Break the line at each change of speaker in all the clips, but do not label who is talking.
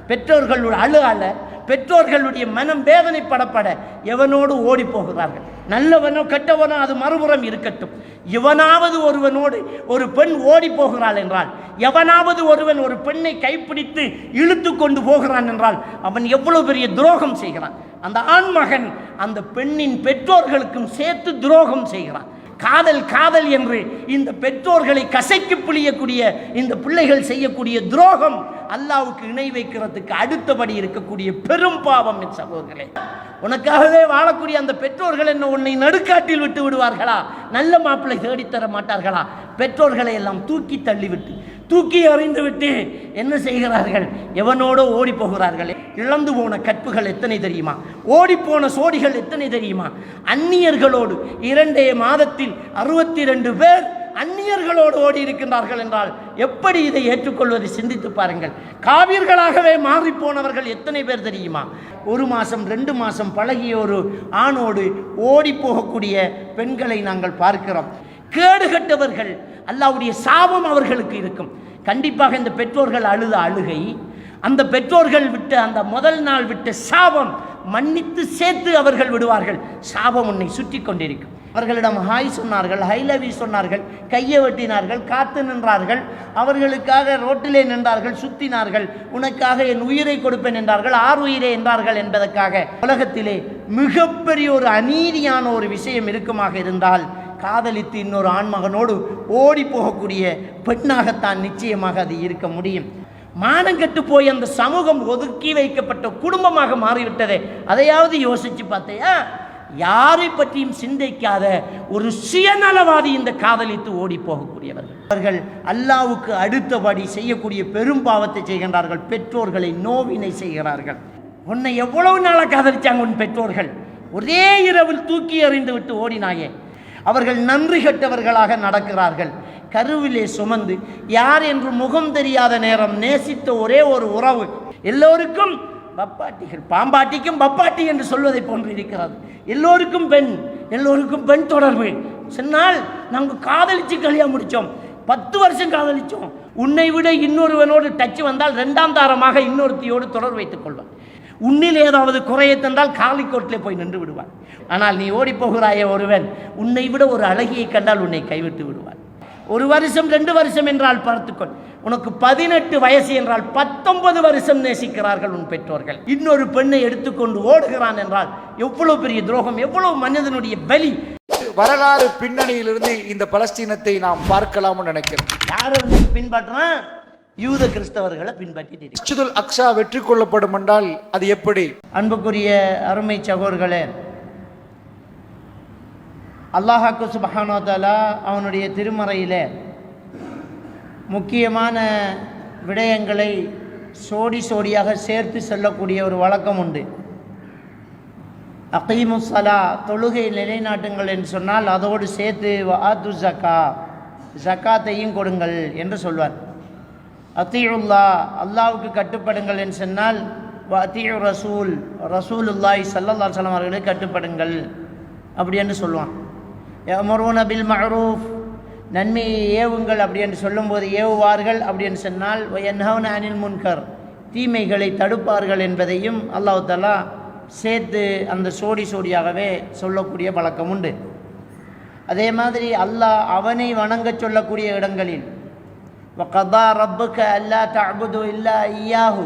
பெற்றோர்களுடைய அழ பெற்றோர்களுடைய மனம் வேதனைப்படப்பட எவனோடு ஓடி போகிறார்கள். நல்லவனோ கெட்டவனோ அது மறுபுறம் இருக்கட்டும். எவனாவது ஒருவனோடு ஒரு பெண் ஓடி போகிறாள் என்றால், எவனாவது ஒருவன் ஒரு பெண்ணை கைப்பிடித்து இழுத்து கொண்டு போகிறான் என்றால் அவன் எவ்வளவு பெரிய துரோகம் செய்கிறான். அந்த ஆண்மகன் அந்த பெண்ணின் பெற்றோர்களுக்கும் சேர்த்து துரோகம் செய்கிறான். காதல் காதல் என்று இந்த பெற்றோர்களை கசைக்கு பிழியக்கூடிய இந்த பிள்ளைகள் செய்யக்கூடிய துரோகம் அல்லாஹ்வுக்கு இணை வைக்கிறதுக்கு அடுத்தபடி இருக்கக்கூடிய பெரும் பாவம். என் சகோதரர்களே, உனக்காகவே வாழக்கூடிய அந்த பெற்றோர்கள் என்ன உன்னை நடுக்காட்டில் விட்டு விடுவார்களா? நல்ல மாப்பிள்ளை தேடித்தர மாட்டார்களா? பெற்றோர்களை எல்லாம் தூக்கி தள்ளிவிட்டு தூக்கி அறிந்து விட்டு என்ன செய்கிறார்கள்? எவனோட ஓடி போகிறார்கள். இழந்து போன கற்புகள் எத்தனை தெரியுமா? ஓடிப்போன சோடிகள் எத்தனை தெரியுமா? அந்நியர்களோடு 2 மாதத்தில் 62 பேர் அந்நியர்களோடு ஓடி இருக்கின்றார்கள் என்றால் எப்படி இதை ஏற்றுக்கொள்வது? சிந்தித்து பாருங்கள். காவியர்களாகவே மாறி போனவர்கள் எத்தனை பேர் தெரியுமா? 1 மாதம் 2 மாதம் பழகிய ஒரு ஆணோடு ஓடி போகக்கூடிய பெண்களை நாங்கள் பார்க்கிறோம். கேடுகட்டவர்கள், அல்லாஹ்வுடைய சாபம் அவர்களுக்கு இருக்கும். கண்டிப்பாக இந்த பெற்றோர்கள் அழுத அழுகை, அந்த பெற்றோர்கள் விட்ட அந்த முதல் நாள் விட்ட சாபம் மன்னித்து சேர்த்து அவர்கள் விடுவார்கள். சாபம் உன்னை சுற்றி கொண்டிருக்கும். அவர்களிடம் ஹாய் சொன்னார்கள், ஹை லவ் சொன்னார்கள், கையை வெட்டினார்கள், காத்து நின்றார்கள், அவர்களுக்காக ரோட்டிலே நின்றார்கள், சுத்தினார்கள், உனக்காக என் உயிரை கொடுப்பேன் என்றார்கள், 6 உயிரை என்றார்கள் என்பதற்காக. உலகத்திலே மிகப்பெரிய ஒரு அநீதியான ஒரு விஷயம் இருக்குமாக இருந்தால் காதலித்து இன்னொரு ஆண்மகனோடு ஓடி போகக்கூடிய பெண்ணாகத்தான் நிச்சயமாக அது இருக்க முடியும். மானங்கெட்டு போய் அந்த சமூகம் ஒதுக்கி வைக்கப்பட்ட குடும்பமாக மாறிவிட்டதே, அதையாவது யோசிச்சு பார்த்தையா? யாரை பற்றியும் சிந்திக்காத ஒரு சுயநலவாதி இந்த காதலித்து ஓடி போகக்கூடியவர்கள். அவர்கள் அல்லாஹ்வுக்கு அடுத்தபடி செய்யக்கூடிய பெரும் பாவத்தை செய்கின்றார்கள். பெற்றோர்களை நோவினை செய்கிறார்கள். உன்னை எவ்வளவு நாளாக காதலிச்சாங்க உன் பெற்றோர்கள்? ஒரே இரவில் தூக்கி எறிந்து விட்டு ஓடினாயே. அவர்கள் நன்றி கெட்டவர்களாக நடக்கிறார்கள். கருவிலே சுமந்து யார் என்று முகம் தெரியாத நேரம் நேசித்த ஒரே ஒரு உறவு எல்லோருக்கும் பப்பாட்டிகள், பாம்பாட்டிக்கும் பப்பாட்டி என்று சொல்வதை போன்று இருக்கிறது. எல்லோருக்கும் பெண் தொடர்பு. சொன்னால் நாங்கள் காதலிச்சு கல்யாணம் முடித்தோம், 10 வருஷம் காதலிச்சோம். உன்னை விட இன்னொருவனோடு டச்சு வந்தால் 2ஆம் தாரமாக இன்னொருத்தியோடு தொடர்பு வைத்துக் கொள்வான். உன்னில் ஏதாவது குறையை தந்தால் காலிக்கோட்டிலே போய் நின்று விடுவான். ஆனால் நீ ஓடி போகிறாயே ஒருவன், உன்னை விட ஒரு அழகியை கண்டால் உன்னை கைவிட்டு விடுவான். 1 வருஷம் 2 வருஷம் என்றால் பார்த்துக்கொள். உனக்கு 18 வயசு என்றால் 19 வருஷம் நேசிக்கிறார்கள் உன் பெற்றோர்கள். இன்னொரு பெண்ணை எடுத்துக்கொண்டு ஓடுகிறான் என்றால் எவ்வளவு பெரிய துரோகம், எவ்வளவு மனிதனுடைய பலி.
வரலாறு பின்னணியிலிருந்து இந்த பலஸ்தீனத்தை நாம் பார்க்கலாம்னு நினைக்கிறேன்.
யாரை பின்பற்றான்? யூத கிறிஸ்தவர்களை பின்பற்றி
மஸ்ஜிதுல் அக்ஸா வெற்றி கொள்ளப்படும் என்றால் அது எப்படி?
அன்புக்குரிய அருமை சகோதரர்களே, அல்லாஹ் சுப்ஹானஹு வ தஆலா அவனுடைய திருமறையிலே முக்கியமான விடயங்களை சோடியாக சேர்த்து சொல்லக்கூடிய ஒரு வழக்கம் உண்டு. அகீமுஸ் ஸலா, தொழுகை நிலைநாட்டுங்கள் என்று சொன்னால் அதோடு சேர்த்து வஆத்து ஜகாத்தையும் கொடுங்கள் என்று சொல்வார். அத்தீஉல்லா, அல்லாஹ்வுக்கு கட்டுப்படுங்கள் என்று சொன்னால் வஅத்தீஉ ரசூலுல்லாஹி ஸல்லல்லாஹு அலைஹி வஸல்லம் அவர்களுக்கு கட்டுப்படுங்கள் அப்படி என்று சொல்லுவான். யஅமுருன பில் மஅரூஃப், நன்மையை ஏவுங்கள் அப்படி என்று சொல்லும்போது ஏவுவார்கள் அப்படி என்று சொன்னால் வயன்ஹவுன அனில் முன்கர், தீமைகளை தடுப்பார்கள் என்பதையும் அல்லாஹ் தஆலா சேர்த்து அந்த சோடியாகவே சொல்லக்கூடிய பழக்கம் உண்டு. அதே மாதிரி அல்லாஹ் அவனை வணங்க சொல்லக்கூடிய இடங்களில் வகதா ரப்புக அல்லா தஅபுது இல்லா இய்யாஹு,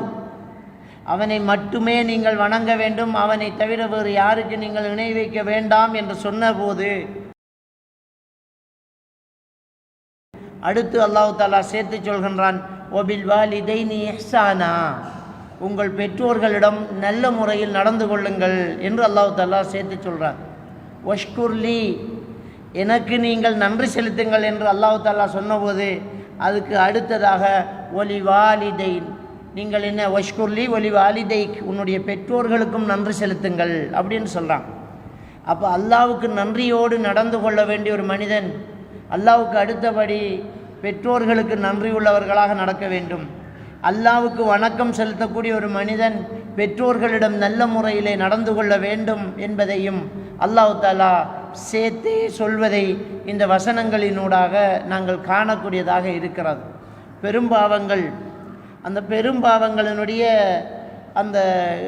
அவனை மட்டுமே நீங்கள் வணங்க வேண்டும், அவனை தவிர வேறு யாருக்கு நீங்கள் இணை வைக்க வேண்டாம் என்று சொன்னபோது அடுத்து அல்லாஹ் தஆலா சேர்த்து சொல்கின்றான் வபில் வாலிதைனி இஹ்சானா, உங்கள் பெற்றோர்களிடம் நல்ல முறையில் நடந்து கொள்ளுங்கள் என்று அல்லாஹ் தஆலா சேர்த்து சொல்கிறான். வஷ்குர்லி, எனக்கு நீங்கள் நன்றி செலுத்துங்கள் என்று அல்லாஹ் தஆலா சொன்னபோது அதுக்கு அடுத்ததாக ஒலி வாலிதைன், நீங்கள் என்ன வஷ்குர்லி ஒலி வாலிதைக், உன்னுடைய பெற்றோர்களுக்கும் நன்றி செலுத்துங்கள் அப்படின்னு சொல்கிறான். அப்போ அல்லாஹ்வுக்கு நன்றியோடு நடந்து கொள்ள வேண்டிய ஒரு மனிதன் அல்லாஹ்வுக்கு அடுத்தபடி பெற்றோர்களுக்கு நன்றி உள்ளவர்களாக நடக்க வேண்டும். அல்லாஹ்வுக்கு வணக்கம் செலுத்தக்கூடிய ஒரு மனிதன் பெற்றோர்களிடம் நல்ல முறையிலே நடந்து கொள்ள வேண்டும் என்பதையும் அல்லாஹ் தஆலா சேர்த்தே சொல்வதை இந்த வசனங்களினூடாக நாங்கள் காணக்கூடியதாக இருக்கிறது. பெரும்பாவங்கள் அந்த பெரும்பாவங்களினுடைய அந்த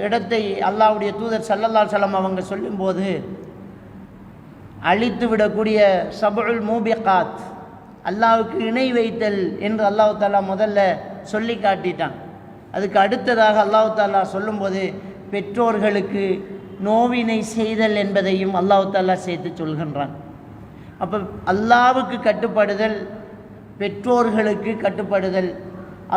இடத்தை அல்லாஹ்வுடைய தூதர் ஸல்லல்லாஹு அலைஹி வஸல்லம் அவங்க சொல்லும்போது, அழித்து விடக்கூடிய சபுல் மூபிகாத், அல்லாஹ்வுக்கு இணை வைத்தல் என்று அல்லாஹ் தாலா முதல்ல சொல்லி காட்டிட்டான். அதுக்கு அடுத்ததாக அல்லாஹ் தாலா சொல்லும்போது பெற்றோர்களுக்கு நோவினை செய்தல் என்பதையும் அல்லாஹ் தாலா சேர்த்து சொல்கின்றான். அப்போ அல்லாஹ்வுக்கு கட்டுப்படுதல், பெற்றோர்களுக்கு கட்டுப்படுதல்,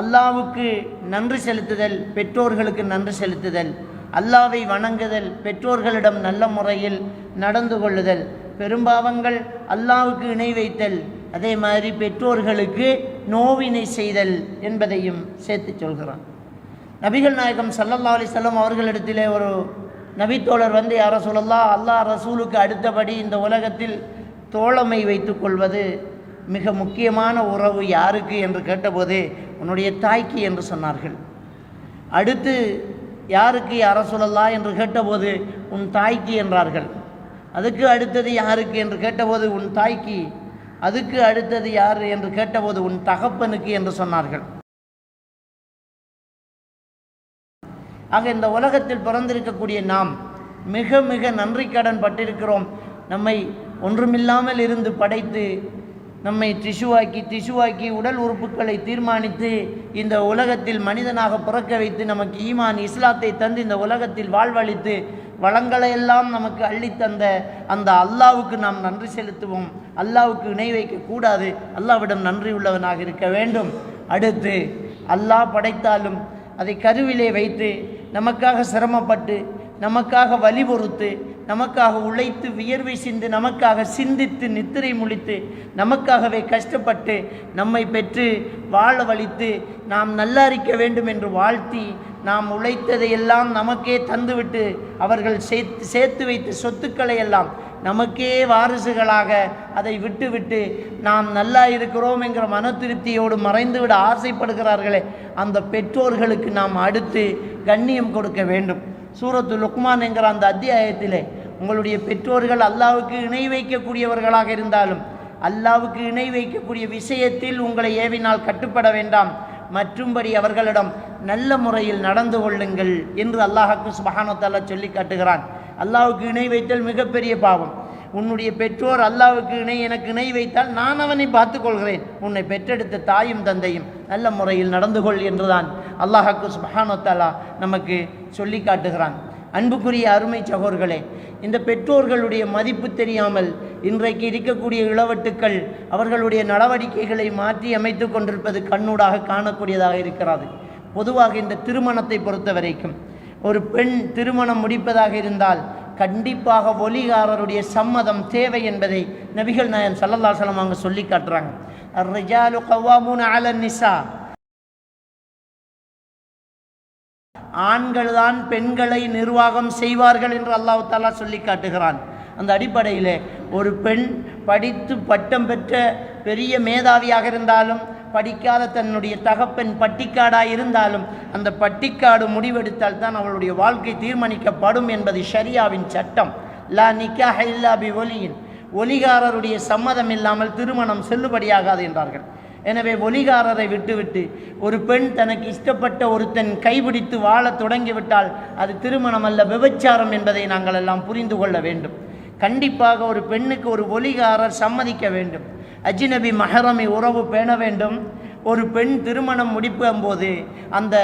அல்லாஹ்வுக்கு நன்றி செலுத்துதல், பெற்றோர்களுக்கு நன்றி செலுத்துதல், அல்லாஹ்வை வணங்குதல், பெற்றோர்களிடம் நல்ல முறையில் நடந்து கொள்ளுதல், பெரும்பாவங்கள் அல்லாஹ்வுக்கு இணை வைத்தல், அதே மாதிரி பெற்றோர்களுக்கு நோவினை செய்தல் என்பதையும் சேர்த்து சொல்கிறான். நபிகள் நாயகம் ஸல்லல்லாஹு அலைஹி வஸல்லம் அவர்களிடத்திலே ஒரு நபித்தோழர் வந்து, யா ரசூலல்லாஹ், அல்லாஹ் ரசூலுக்கு அடுத்தபடி இந்த உலகத்தில் தோழமை வைத்துக் கொள்வது மிக முக்கியமான உறவு யாருக்கு என்று கேட்டபோது, உன்னுடைய தாய்க்கு என்று சொன்னார்கள். அடுத்து யாருக்கு யா ரசூலல்லாஹ் என்று கேட்டபோது, உன் தாய்க்கு என்றார்கள். அதுக்கு அடுத்தது யாருக்கு என்று கேட்டபோது, உன் தாய்க்கு. அதுக்கு அடுத்தது யார் என்று கேட்டபோது, உன் தகப்பனுக்கு என்று சொன்னார்கள். ஆக இந்த உலகத்தில் பிறந்திருக்கக்கூடிய நாம் மிக மிக நன்றி கடன் பட்டிருக்கிறோம். நம்மை ஒன்றுமில்லாமல் இருந்து படைத்து, நம்மை திசுவாக்கி உடல் உறுப்புகளை தீர்மானித்து இந்த உலகத்தில் மனிதனாக பிறக்க வைத்து, நமக்கு ஈமான் இஸ்லாத்தை தந்து இந்த உலகத்தில் வாழ்வழித்து வளங்களை எல்லாம் நமக்கு அள்ளித்தந்த அந்த அல்லாஹ்வுக்கு நாம் நன்றி செலுத்துவோம். அல்லாஹ்வுக்கு இணை வைக்கக்கூடாது, அல்லாஹ்விடம் நன்றி உள்ளவனாக இருக்க வேண்டும். அடுத்து அல்லாஹ் படைத்தாலும் அதை கருவிலே வைத்து நமக்காக சிரமப்பட்டு, நமக்காக வலி பொறுத்து, நமக்காக உழைத்து வியர்வை சிந்து, நமக்காக சிந்தித்து நித்திரை முழித்து, நமக்காகவே கஷ்டப்பட்டு நம்மை பெற்று வாழ வலித்து நாம் நல்லாரிக்க வேண்டும் என்று வாழ்த்தி, நாம் உழைத்ததையெல்லாம் நமக்கே தந்துவிட்டு, அவர்கள் சேர்த்து வைத்த சொத்துக்களை எல்லாம் நமக்கே வாரிசுகளாக அதை விட்டுவிட்டு நாம் நல்லா இருக்கிறோம் என்கிற மன திருப்தியோடு மறைந்துவிட ஆசைப்படுகிறார்களே, அந்த பெற்றோர்களுக்கு நாம் அடுத்து கண்ணியம் கொடுக்க வேண்டும். சூரத்து லுக்மான் என்கிற அந்த அத்தியாயத்திலே, உங்களுடைய பெற்றோர்கள் அல்லாஹ்வுக்கு இணை வைக்கக்கூடியவர்களாக இருந்தாலும், அல்லாஹ்வுக்கு இணை வைக்கக்கூடிய விஷயத்தில் உங்களை ஏவினால் கட்டுப்பட வேண்டாம், மற்றும்படி அவர்களிடம் நல்ல முறையில் நடந்து கொள்ளுங்கள் என்று அல்லாஹ்வுக்கு சுப்ஹானஹு வ தஆலா சொல்லி காட்டுகிறான். அல்லாஹ்வுக்கு இணை வைத்தல் மிகப்பெரிய பாவம். உன்னுடைய பெற்றோர் அல்லாஹ்வுக்கு எனக்கு இணை வைத்தால் நான் அவனை பார்த்துக்கொள்கிறேன், உன்னை பெற்றெடுத்த தாயும் தந்தையும் நல்ல முறையில் நடந்து கொள் என்றுதான் அல்லாஹ்வுக்கு சுப்ஹானஹு வ தஆலா நமக்கு சொல்லி காட்டுகிறான். அன்புக்குரிய அருமை சகோதரர்களே, இந்த பெற்றோர்களுடைய மதிப்பு தெரியாமல் இன்றைக்கு இருக்கக்கூடிய இளவட்டுக்கள் அவர்களுடைய நடவடிக்கைகளை மாற்றி அமைத்து கொண்டிருப்பது கண்ணூடாக காணக்கூடியதாக இருக்கிறது. பொதுவாக இந்த திருமணத்தை பொறுத்த வரைக்கும் ஒரு பெண் திருமணம் முடிப்பதாக இருந்தால் கண்டிப்பாக ஒலிகாரருடைய சம்மதம் தேவை என்பதை நபிகள் நாயகம் ஸல்லல்லாஹு அலைஹி வஸல்லம் அவங்க சொல்லி காட்டுறாங்க. அர்-ரிஜாலு கவ்வாமூன அலன் நிஸா, ஆண்கள் தான் பெண்களை நிர்வாகம் செய்வார்கள் என்று அல்லாஹ் தஆலா சொல்லி காட்டுகிறான். அந்த அடிப்படையில் ஒரு பெண் படித்து பட்டம் பெற்ற பெரிய மேதாவியாக இருந்தாலும், படிக்காத தன்னுடைய தகப்பன் பட்டிக்காடாக இருந்தாலும், அந்த பட்டிக்காடு முடிவெடுத்தால் தான் அவளுடைய வாழ்க்கை தீர்மானிக்கப்படும் என்பது ஷரியாவின் சட்டம். லா நிக்காஹ இல்லா பி ஒலியின், ஒலிகாரருடைய சம்மதம் இல்லாமல் திருமணம் செல்லுபடியாகாது என்றார்கள். எனவே ஒலிகாரரை விட்டுவிட்டு ஒரு பெண் தனக்கு இஷ்டப்பட்ட ஒருத்தன் கைபிடித்து வாழ தொடங்கிவிட்டால் அது திருமணம் அல்ல, விபச்சாரம் என்பதை நாங்கள் எல்லாம் புரிந்து கொள்ள வேண்டும். கண்டிப்பாக ஒரு பெண்ணுக்கு ஒரு ஒலிகாரர் சம்மதிக்க வேண்டும், அஜ்னபி மஹரமி உறவு பேண வேண்டும். ஒரு பெண் திருமணம் முடிக்கும் போது அந்த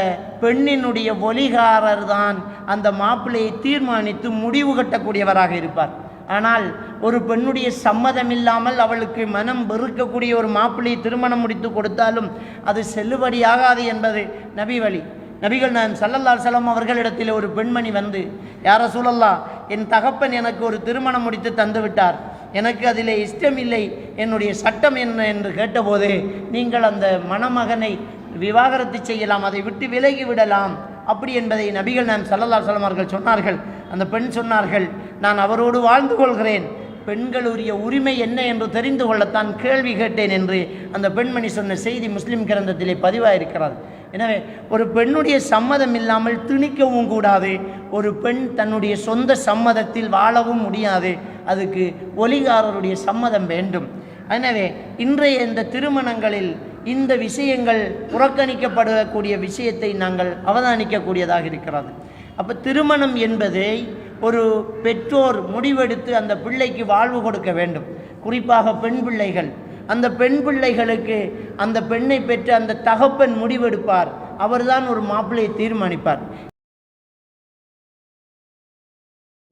பெண்ணினுடைய ஒலிகாரர் தான் அந்த மாப்பிள்ளையை தீர்மானித்து முடிவு கட்டக்கூடியவராக இருப்பார். ஆனால் ஒரு பெண்ணுடைய சம்மதம் இல்லாமல் அவளுக்கு மனம் வெறுக்கக்கூடிய ஒரு மாப்பிள்ளையை திருமணம் முடித்து கொடுத்தாலும் அது செல்லுபடியாகாது என்பது நபி வழி. நபிகள் நாயகம் ஸல்லல்லாஹு அலைஹி வஸல்லம் அவர்களிடத்தில் ஒரு பெண்மணி வந்து, யா ரசூலல்லாஹ், என் தகப்பன் எனக்கு ஒரு திருமணம் முடித்து தந்து விட்டார், எனக்கு அதில் இஷ்டமில்லை, என்னுடைய சட்டம் என்ன என்று கேட்டபோது, நீங்கள் அந்த மணமகனை விவாகரத்து செய்யலாம், அதை விட்டு விலகி விடலாம் அப்படி என்பதை நபிகள் நாயகம் ஸல்லல்லாஹு அலைஹி வஸல்லம் அவர்கள் சொன்னார்கள். அந்த பெண் சொன்னார்கள், நான் அவரோடு வாழ்ந்து கொள்கிறேன், பெண்களுடைய உரிமை என்ன என்று தெரிந்து கொள்ளத்தான் கேள்வி கேட்டேன் என்று அந்த பெண்மணி சொன்ன செய்தி முஸ்லிம் கிரந்தத்திலே பதிவாயிருக்கிறது. எனவே ஒரு பெண்ணுடைய சம்மதம் இல்லாமல் திணிக்கவும் கூடாது, ஒரு பெண் தன்னுடைய சொந்த சம்மதத்தில் வாழவும் முடியாது, அதுக்கு ஒலிகாரருடைய சம்மதம் வேண்டும். எனவே இன்றைய இந்த திருமணங்களில் இந்த விஷயங்கள் புறக்கணிக்கப்படக்கூடிய விஷயத்தை நாங்கள் அவதானிக்கக்கூடியதாக இருக்கிறது. அப்போ திருமணம் என்பதை ஒரு பெற்றோர் முடிவெடுத்து அந்த பிள்ளைக்கு வாழ்வு கொடுக்க வேண்டும். குறிப்பாக பெண் பிள்ளைகள், அந்த பெண் பிள்ளைகளுக்கு அந்த பெண்ணை பெற்று அந்த தகப்பன் முடிவெடுப்பார். அவர்தான் ஒரு மாப்பிள்ளையை தீர்மானிப்பார்.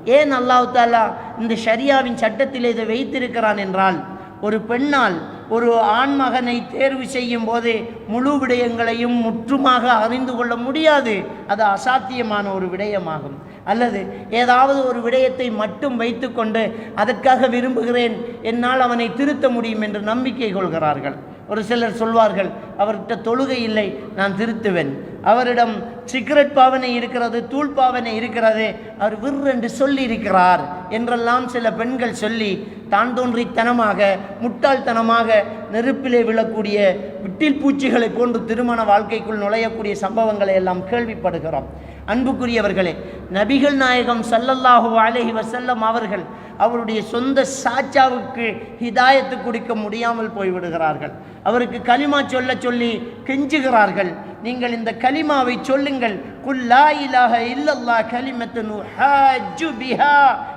ஏன் அல்லாஹ் தஆலா இந்த ஷரியாவின் சட்டத்தில் இதை வைத்திருக்கிறான் என்றால், ஒரு பெண்ணால் ஒரு ஆண்மகனை தேர்வு செய்யும் போது முழு விடயங்களையும் முற்றுமாக அறிந்து கொள்ள முடியாது. அது அசாத்தியமான ஒரு விடயமாகும். அல்லது ஏதாவது ஒரு விடயத்தை மட்டும் வைத்துக்கொண்டு அதற்காக விரும்புகிறேன், என்னால் அவனை திருத்த முடியும் என்று நம்பிக்கை கொள்கிறார்கள். ஒரு சிலர் சொல்வார்கள், அவர்கிட்ட தொழுகை இல்லை, நான் திருத்துவேன். அவரிடம் சிகரெட் பாவனை இருக்கிறது, தூள் பாவனை இருக்கிறது, அவர் விற்றென்று சொல்லி இருக்கிறார் என்றெல்லாம் சில பெண்கள் சொல்லி தான் தோன்றித்தனமாக முட்டாள்தனமாக நெருப்பிலே விழக்கூடிய விட்டில் பூச்சிகளை போன்று திருமண வாழ்க்கைக்குள் நுழையக்கூடிய சம்பவங்களை எல்லாம் கேள்விப்படுகிறோம். அன்புக்குரியவர்களே, நபிகள் நாயகம் ஸல்லல்லாஹு அலைஹி வஸல்லம் அவர்கள் அவருடைய சொந்த சாச்சாவுக்கு ஹிதாயத்து கொடுக்க முடியாமல் போய்விடுகிறார்கள். அவருக்கு கலிமா சொல்ல சொல்லி கெஞ்சுகிறார்கள். நீங்கள் இந்த கலிமாவை சொல்லுங்கள், குல் லா இலாஹ இல்லல்லாஹ் கலிமத்துன் உஹாஜ்ஜு பிஹா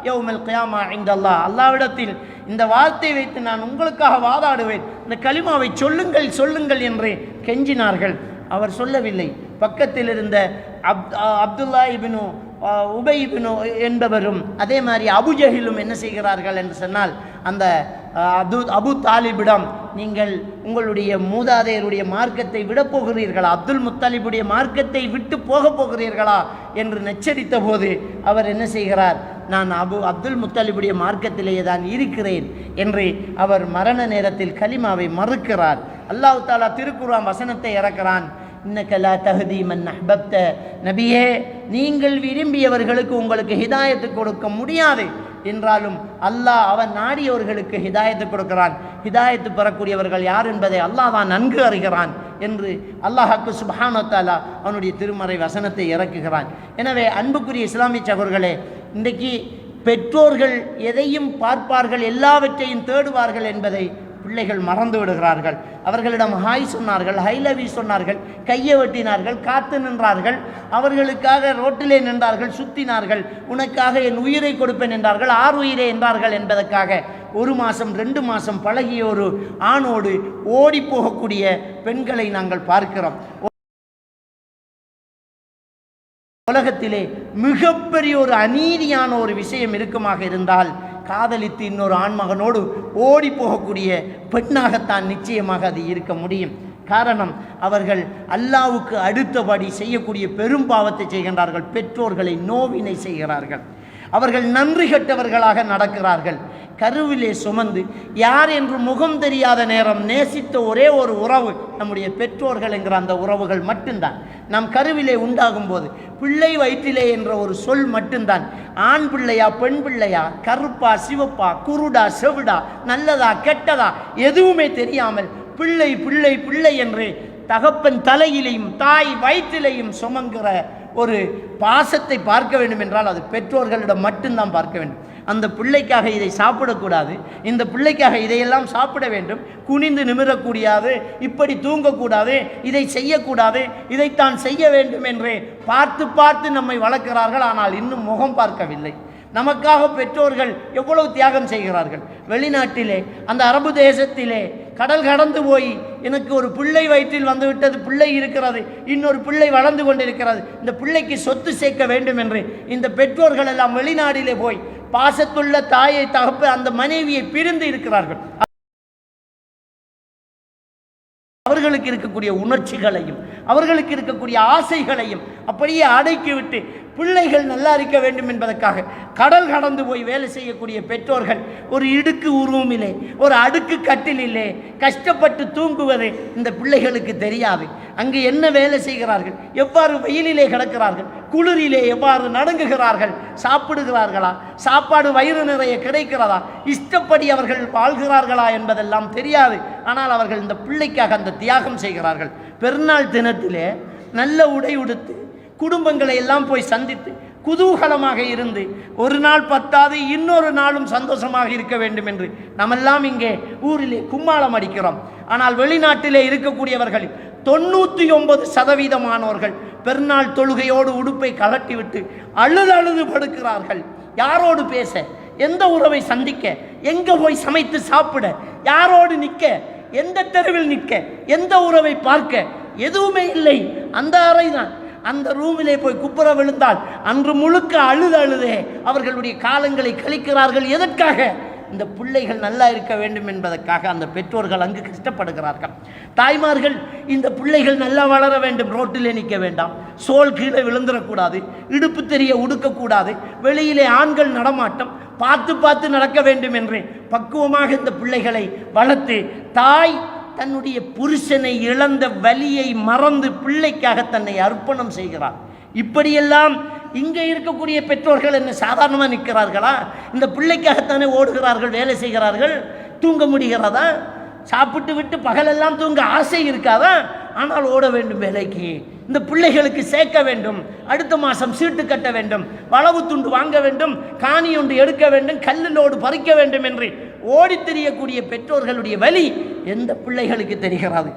யௌமல் கியாமா இன்தல்லாஹ். அல்லாஹ்விடத்தில் இந்த வார்த்தை வைத்து நான் உங்களுக்காக வாதாடுவேன், இந்த கலிமாவை சொல்லுங்கள் சொல்லுங்கள் என்று கெஞ்சினார்கள். அவர் சொல்லவில்லை. பக்கத்தில் இருந்த அப்துல்லா இப்னு உபை இப்னு என்பவரும் அதே மாதிரி அபுஜஹிலும் என்ன செய்கிறார்கள் என்று சொன்னால், அந்த அபு தாலிபிடம் நீங்கள் உங்களுடைய மூதாதையருடைய மார்க்கத்தை விடப் போகிறீர்களா, அப்துல் முத்தாலிபுடைய மார்க்கத்தை விட்டு போகப் போகிறீர்களா என்று நெச்சரித்த போது அவர் என்ன செய்கிறார், நான் அப்துல் முத்தாலிபுடைய மார்க்கத்திலேயே தான் இருக்கிறேன் என்று அவர் மரண நேரத்தில் கலிமாவை மறுக்கிறார். அல்லாஹ் தஆலா திருக்குர்ஆன் வசனத்தை இறக்கிறான், இன்னக லா தஹ்தி மன் அஹ்பப்த. நபியே, நீங்கள் விரும்பியவர்களுக்கு உங்களுக்கு ஹிதாயத்து கொடுக்க முடியாது என்றாலும் அல்லாஹ் அவன் நாடியவர்களுக்கு ஹிதாயத்து கொடுக்கிறான். ஹிதாயத்து பெறக்கூடியவர்கள் யார் என்பதை அல்லாஹ் தான் நன்கு அறிகிறான் என்று அல்லாஹ்க்கு சுப்ஹானஹு வ தஆலா அவனுடைய திருமறை வசனத்தை இறக்குகிறான். எனவே அன்புக்குரிய இஸ்லாமிய சகோதரர்களே, இன்றைக்கு பெற்றோர்கள் எதையும் பார்ப்பார்கள், எல்லாவற்றையும் தேடுவார்கள் என்பதை பிள்ளைகள் மறந்து விடுகிறார்கள். அவர்களிடம் ஹாய் சொன்னார்கள், ஹை லவ் சொன்னார்கள், கையை வெட்டினார்கள், காத்து நின்றார்கள், அவர்களுக்காக ரோட்டிலே நின்றார்கள், சுத்தினார்கள், உனக்காக என் உயிரை கொடுப்பேன் என்றார்கள், 6 உயிரை என்றார்கள் என்பதற்காக 1 மாதம் 2 மாதம் பழகிய ஒரு ஆணோடு ஓடி போகக்கூடிய பெண்களை நாங்கள் பார்க்கிறோம். உலகத்திலே மிகப்பெரிய ஒரு அநீதியான ஒரு விஷயம் இருக்குமாக இருந்தால், காதலித்து இன்னொரு ஆண்மகனோடு ஓடி போகக்கூடிய பெண்ணாகத்தான் நிச்சயமாக அது இருக்க முடியும். காரணம், அவர்கள் அல்லாஹ்வுக்கு அடுத்தபடி செய்யக்கூடிய பெரும் பாவத்தை செய்கின்றார்கள். பெற்றோர்களை நோவினை செய்கிறார்கள். அவர்கள் நன்றி கெட்டவர்களாக நடக்கிறார்கள். கருவிலே சுமந்து யார் என்று முகம் தெரியாத நேரம் நேசித்த ஒரே ஒரு உறவு நம்முடைய பெற்றோர்கள் என்கிற அந்த உறவுகள் மட்டும்தான். நம் கருவிலே உண்டாகும் போது பிள்ளை வயிற்றிலே என்ற ஒரு சொல் மட்டும்தான். ஆண் பிள்ளையா பெண் பிள்ளையா, கருப்பா சிவப்பா, குருடா செவிடா, நல்லதா கெட்டதா எதுவுமே தெரியாமல் பிள்ளை பிள்ளை பிள்ளை என்று தகப்பன் தலையிலையும் தாய் வயிற்றிலையும் சுமங்கிற ஒரு பாசத்தை பார்க்க வேண்டும் என்றால் அது பெற்றோர்களிடம் மட்டும்தான் பார்க்க வேண்டும். அந்த பிள்ளைக்காக இதை சாப்பிடக்கூடாது, இந்த பிள்ளைக்காக இதையெல்லாம் சாப்பிட வேண்டும், குனிந்து நிமிரக்கூடாது, இப்படி தூங்கக்கூடாது, இதை செய்யக்கூடாது, இதைத்தான் செய்ய வேண்டும் என்று பார்த்து பார்த்து நம்மை வளர்க்கிறார்கள். ஆனால் இன்னும் முகம் பார்க்கவில்லை. நமக்காக பெற்றோர்கள் எவ்வளவு தியாகம் செய்கிறார்கள். வெளிநாட்டிலே, அந்த அரபு தேசத்திலே கடல் கடந்து போய் எனக்கு ஒரு பிள்ளை வயிற்றில் வந்துவிட்டது, பிள்ளை இருக்கிறது, இன்னொரு பிள்ளை வளர்ந்து கொண்டிருக்கிறது, இந்த பிள்ளைக்கு சொத்து சேர்க்க வேண்டும் என்று இந்த பெற்றோர்கள் எல்லாம் வெளிநாட்டிலே போய் பாசத்துள்ள தாயை தகப்ப அந்த மனைவியை பிரிந்து இருக்கிறார்கள். அவர்களுக்கு இருக்கக்கூடிய உணர்ச்சிகளையும் அவர்களுக்கு இருக்கக்கூடிய ஆசைகளையும் அப்படியே அடக்கிவிட்டு பிள்ளைகள் நல்லா இருக்க வேண்டும் என்பதற்காக கடல் கடந்து போய் வேலை செய்யக்கூடிய பெற்றோர்கள் ஒரு இடுக்கு உருவமில்லை, ஒரு அடுக்கு கட்டிலே கஷ்டப்பட்டு தூங்குவது இந்த பிள்ளைகளுக்கு தெரியாது. அங்கு என்ன வேலை செய்கிறார்கள், எவ்வாறு வெயிலிலே கிடக்கிறார்கள், குளிரிலே எவ்வாறு நடுங்குகிறார்கள், சாப்பிடுகிறார்களா, சாப்பாடு வயிறு நிறைய கிடைக்கிறதா, இஷ்டப்படி அவர்கள் வாழ்கிறார்களா என்பதெல்லாம் தெரியாது. ஆனால் அவர்கள் இந்த பிள்ளைக்காக அந்த தியாகம் செய்கிறார்கள். பெருநாள் தினத்திலே நல்ல உடை உடுத்து குடும்பங்களை எல்லாம் போய் சந்தித்து குதூகலமாக இருந்து ஒரு நாள் பத்தாது இன்னொரு நாளும் சந்தோஷமாக இருக்க வேண்டும் என்று நாமெல்லாம் இங்கே ஊரிலே கும்மாளம் அடிக்கிறோம். ஆனால் வெளிநாட்டிலே இருக்கக்கூடியவர்கள் 99% பெருநாள் தொழுகையோடு உடுப்பை கலட்டிவிட்டு அழுது படுக்கிறார்கள். யாரோடு பேச, எந்த உறவை சந்திக்க, எங்கே போய் சமைத்து சாப்பிட, யாரோடு நிற்க, எந்த தெருவில் நிற்க, எந்த உறவை பார்க்க, எதுவுமே இல்லை. அந்த அறை தான். அந்த ரூமிலே போய் குப்புற விழுந்தால் அன்று முழுக்க அழுதே அவர்களுடைய காலங்களை கழிக்கிறார்கள். எதற்காக? இந்த பிள்ளைகள் நல்லா இருக்க வேண்டும் என்பதற்காக அந்த பெற்றோர்கள் அங்கு கஷ்டப்படுகிறார்கள். தாய்மார்கள் இந்த பிள்ளைகள் நல்லா வளர வேண்டும், ரோட்டிலே நிற்க வேண்டாம், சோல் கீழே விழுந்துடக்கூடாது, இடுப்பு தெரிய உடுக்கக்கூடாது, வெளியிலே ஆண்கள் நடமாட்டம் பார்த்து நடக்க வேண்டும் என்று பக்குவமாக இந்த பிள்ளைகளை வளர்த்து தாய் தன்னுடைய புருஷனை இழந்த வலியை மறந்து பிள்ளைக்காக தன்னை அர்ப்பணம் செய்கிறார். இப்படியெல்லாம் இங்கே இருக்கக்கூடிய பெற்றோர்கள் என்ன சாதாரணமாக நிற்கிறார்களா? இந்த பிள்ளைக்காகத்தானே ஓடுகிறார்கள், வேலை செய்கிறார்கள். தூங்க முடிகிறதா? சாப்பிட்டு விட்டு பகலெல்லாம் தூங்க ஆசை இருக்காதா? ஆனால் ஓட வேண்டும் வேலைக்கு, இந்த பிள்ளைகளுக்கு சேர்க்க வேண்டும், அடுத்த மாதம் சீட்டு கட்ட வேண்டும், வளவு துண்டு வாங்க வேண்டும், காணி ஒன்று எடுக்க வேண்டும், கல்லிலோடு பறிக்க வேண்டும் என்று ஓடி தெரியக்கூடிய பெற்றோர்களுடைய வலி எந்த பிள்ளைகளுக்கு தெரிகிறது?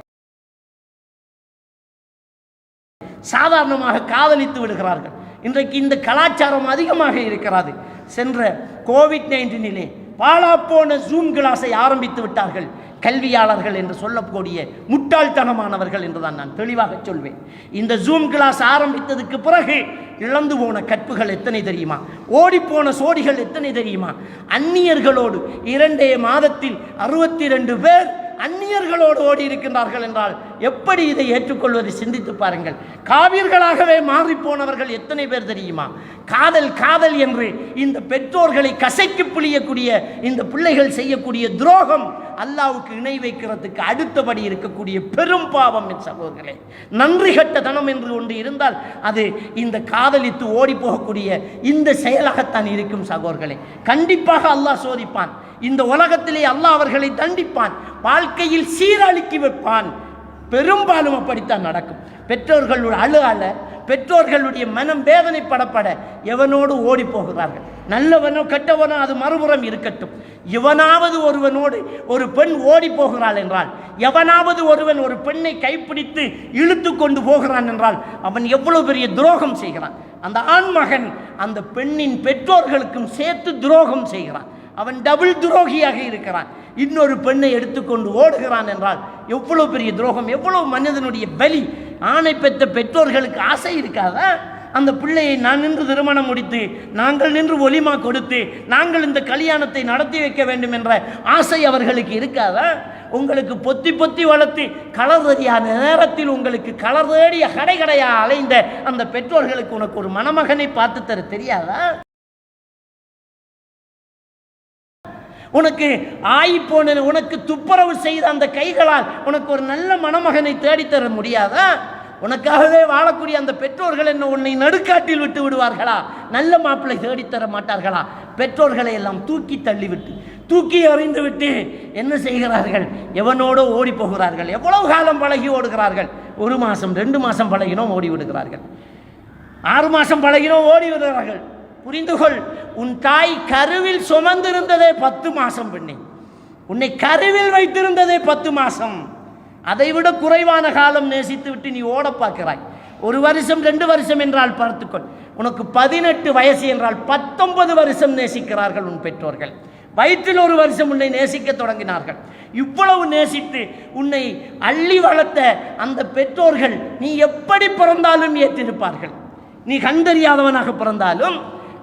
சாதாரணமாக காதலித்து விடுகிறார்கள். இன்றைக்கு இந்த கலாச்சாரம் அதிகமாக இருக்கிறது. சென்ற கோவிட்-19 பாழாப்போன ஜூம் கிளாஸை ஆரம்பித்து விட்டார்கள் கல்வியாளர்கள் என்று சொல்லக்கூடிய முட்டாள்தனமானவர்கள் என்றுதான் நான் தெளிவாக சொல்வேன். இந்த ஜூம் கிளாஸ் ஆரம்பித்ததுக்கு பிறகு இழந்து போன கற்புகள் எத்தனை தெரியுமா? ஓடிப்போன சோடிகள் எத்தனை தெரியுமா? அந்நியர்களோடு 2 மாதத்தில் 62 பேர் அந்நியர்களோடு ஓடி இருக்கின்றார்கள் என்றால் எப்படி இதை ஏற்றுக்கொள்வது? சிந்தித்து பாருங்கள். காவியர்களாகவே மாறிப்போனவர்கள் எத்தனை பேர் தெரியுமா? காதல் என்று இந்த பெற்றோர்களை கசைக்கு புளியக்கூடிய இந்த பிள்ளைகள் செய்யக்கூடிய துரோகம் அல்லாவுக்கு இணை வைக்கிறதுக்கு அடுத்தபடி இருக்கக்கூடிய பெரும் பாவம். என் சகோதரர்களே, நன்றி கட்ட தனம் என்று ஒன்று இருந்தால் அது இந்த காதலித்து ஓடி போகக்கூடிய இந்த செயலாகத்தான் இருக்கும். சகோதரர்களே, கண்டிப்பாக அல்லாஹ் சோதிப்பான். இந்த உலகத்திலே அல்லாஹ் அவர்களை தண்டிப்பான், வாழ்க்கையில் சீரழிக்கி வைப்பான். பெரும்பாலும் அப்படித்தான் நடக்கும். பெற்றோர்களுடைய பெற்றோர்களுடைய மனம் வேதனைப்படப்பட எவனோடு ஓடி போகிறார்கள். நல்லவனோ கெட்டவனோ அது மறுபுறம் இருக்கட்டும். எவனாவது ஒருவனோடு ஒரு பெண் ஓடி போகிறாள் என்றால், எவனாவது ஒருவன் ஒரு பெண்ணை கைப்பிடித்து இழுத்து கொண்டு போகிறான் என்றால் அவன் எவ்வளவு பெரிய துரோகம் செய்கிறான். அந்த ஆண்மகன் அந்த பெண்ணின் பெற்றோர்களுக்கும் சேர்த்து துரோகம் செய்கிறான். அவன் டபுள் துரோகியாக இருக்கிறான். இன்னொரு பெண்ணை எடுத்துக்கொண்டு ஓடுகிறான் என்றால் எவ்வளவு பெரிய துரோகம், எவ்வளவு மனிதனுடைய பலி. ஆணை பெற்ற பெற்றோர்களுக்கு ஆசை இருக்காதா? அந்த பிள்ளையை நான் நின்று திருமணம் முடித்து, நாங்கள் நின்று ஒலிமா கொடுத்து, நாங்கள் இந்த கல்யாணத்தை நடத்தி வைக்க வேண்டும் என்ற ஆசை அவர்களுக்கு இருக்காதா? உங்களுக்கு பொத்தி வளர்த்து கலர் தெரியாத நேரத்தில் உங்களுக்கு கலர் தேடிய கடையா அலைந்த அந்த பெற்றோர்களுக்கு உனக்கு ஒரு மணமகனை பார்த்து தர தெரியாதா? உனக்கு ஆயிப்போன, உனக்கு துப்புரவு செய்த அந்த கைகளால் உனக்கு ஒரு நல்ல மணமகனை தேடித்தர முடியாதா? உனக்காகவே வாழக்கூடிய அந்த பெற்றோர்கள் என்ன உன்னை நடுக்காட்டில் விட்டு விடுவார்களா? நல்ல மாப்பிள்ளை தேடித்தர மாட்டார்களா? பெற்றோர்களை எல்லாம் தூக்கி எறிந்து விட்டு என்ன செய்கிறார்கள்? எவனோடு ஓடி போகிறார்கள். எவ்வளவு காலம் பழகி ஓடுகிறார்கள்? 1 மாதம் 2 மாதம் பழகினோம் ஓடி விடுகிறார்கள். 6 மாதம் பழகினோம் ஓடி விடுகிறார்கள். புரிந்துகொள், உன் தாய் கருவில் சுமந்திருந்ததே 10 மாதம் பெண்ணே. உன்னை கருவில் வைத்திருந்ததே 10 மாதம். அதைவிட குறைவான காலம் நேசித்து விட்டு நீ ஓட பார்க்கிறாய். 1 வருஷம் 2 வருஷம் என்றால் பார்த்துக்கொள். உனக்கு 18 வயசு என்றால் 19 வருஷம் நேசிக்கிறார்கள் உன் பெற்றோர்கள். வயிற்றில் 1 வருஷம் உன்னை நேசிக்க தொடங்கினார்கள். இவ்வளவு நேசித்து உன்னை அள்ளி வளர்த்த அந்த பெற்றோர்கள் நீ எப்படி பிறந்தாலும் ஏற்றிருப்பார்கள். நீ கண்டறியாதவனாக பிறந்தாலும்,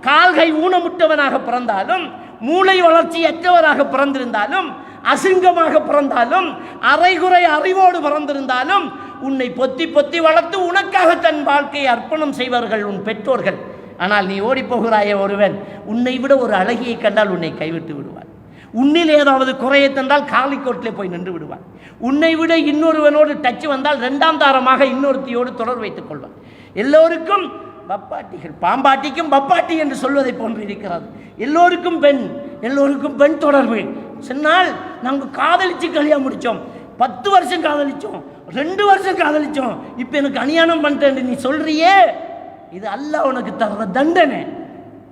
கால்கை ஊனமுட்டவனாக பிறந்தாலும், மூளை வளர்ச்சியற்றவராக பிறந்திருந்தாலும், அசிங்கமாக பிறந்தாலும், அரைகுறை அறிவோடு பிறந்திருந்தாலும் உன்னை பொத்தி வளர்த்து உனக்காக தன் வாழ்க்கையை அர்ப்பணம் செய்வார்கள் உன் பெற்றோர்கள். ஆனால் நீ ஓடி போகிறாய ஒருவன் உன்னை விட ஒரு அழகியை கண்டால் உன்னை கைவிட்டு விடுவார். உன்னில் ஏதாவது குறையை தந்தால் காலிக்கோட்டில் போய் நின்று விடுவார். உன்னை விட இன்னொருவனோடு டச்சு வந்தால் 2ஆம் தாரமாக இன்னொருத்தியோடு தொடர் வைத்துக் கொள்வார். எல்லோருக்கும் பப்பாட்டிகள், பாம்பாட்டிக்கும் பப்பாட்டி என்று சொல்வதை போன்று இருக்கிறது. எல்லோருக்கும் பெண் தொடர்பு. சொன்னால் நாங்கள் காதலிச்சு கல்யாணம் முடித்தோம், 10 வருஷம் காதலித்தோம், 2 வருஷம் காதலித்தோம், இப்போ எனக்கு அநியாயம் பண்ணிட்டேன் நீ சொல்றியே, இது அல்லாஹ் உனக்கு தர்ற தண்டனை.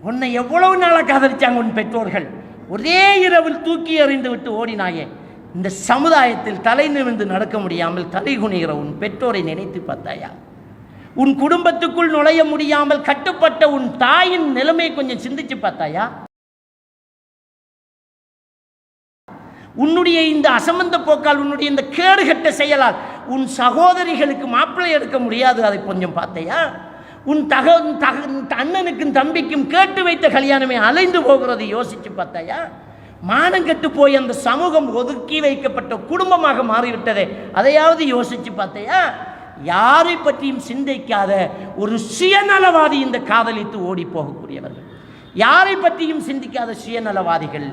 உன்னை எவ்வளவு நாளாக காதலிச்சாங்க உன் பெற்றோர்கள்? ஒரே இரவில் தூக்கி எறிந்து விட்டு ஓடினாயே. இந்த சமுதாயத்தில் தலை நிமிர்ந்து நடக்க முடியாமல் தலை குனிகிற உன் பெற்றோரை நினைத்து பார்த்தாயா? உன் குடும்பத்துக்குள் நுழைய முடியாமல் கட்டுப்பட்ட உன் தாயின் நிலைமை கொஞ்சம் சிந்திச்சு பார்த்தாயா? உன்னுடைய இந்த அசம்பந்த போக்கால், உன்னுடைய இந்த கேடுகட்ட செயலால் உன் சகோதரிகளுக்கு மாப்பிள்ளை எடுக்க முடியாது, அதை கொஞ்சம் பார்த்தையா? உன் அண்ணனுக்கும் தம்பிக்கும் கேட்டு வைத்த கல்யாணமே அலைந்து போகிறது, யோசிச்சு பார்த்தாயா? மானங்கட்டு போய் அந்த சமூகம் ஒதுக்கி வைக்கப்பட்ட குடும்பமாக மாறிவிட்டதே, அதையாவது யோசிச்சு பார்த்தையா? யாரை பற்றியும் சிந்திக்காத ஒரு சுயநலவாதி இந்த காதலித்து ஓடி போகக்கூடியவர்கள், யாரை பற்றியும் சிந்திக்காத சுயநலவாதிகள்,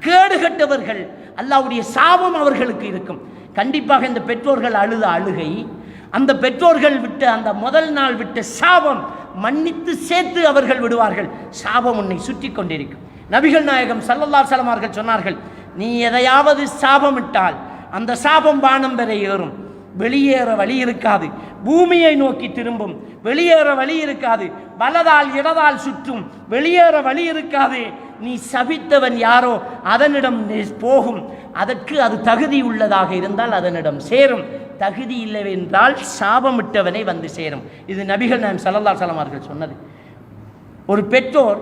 கேடுகட்டவர்கள், அல்லாஹ்வுடைய சாபம் அவர்களுக்கு இருக்கும். கண்டிப்பாக இந்த பெற்றோர்கள் அழுத அழுகை, அந்த பெற்றோர்கள் விட்ட அந்த முதல் நாள் விட்ட சாபம் மன்னித்து சேர்த்து அவர்கள் விடுவார்கள். சாபம் உன்னை சுற்றி கொண்டிருக்கும். நபிகள் நாயகம் ஸல்லல்லாஹு அலைஹி வஸல்லம் அவர்கள் சொன்னார்கள், நீ எதையாவது சாபமிட்டால் அந்த சாபம் வானம் வரை ஏறும், வெளியேற வழி இருக்காது, பூமியை நோக்கி திரும்பும், வெளியேற வழி இருக்காது, வலதால் இடதால் சுற்றும், வெளியேற வழி இருக்காது. நீ சபித்தவன் யாரோ அதனிடம் போகும், அதற்கு அது தகுதி உள்ளதாக இருந்தால் அதனிடம் சேரும், தகுதி இல்லைவென்றால் சாபமிட்டவனை வந்து சேரும். இது நபிகள் நாயகம் ஸல்லல்லாஹு அலைஹி வஸல்லம் அவர்கள் சொன்னது. ஒரு பெற்றோர்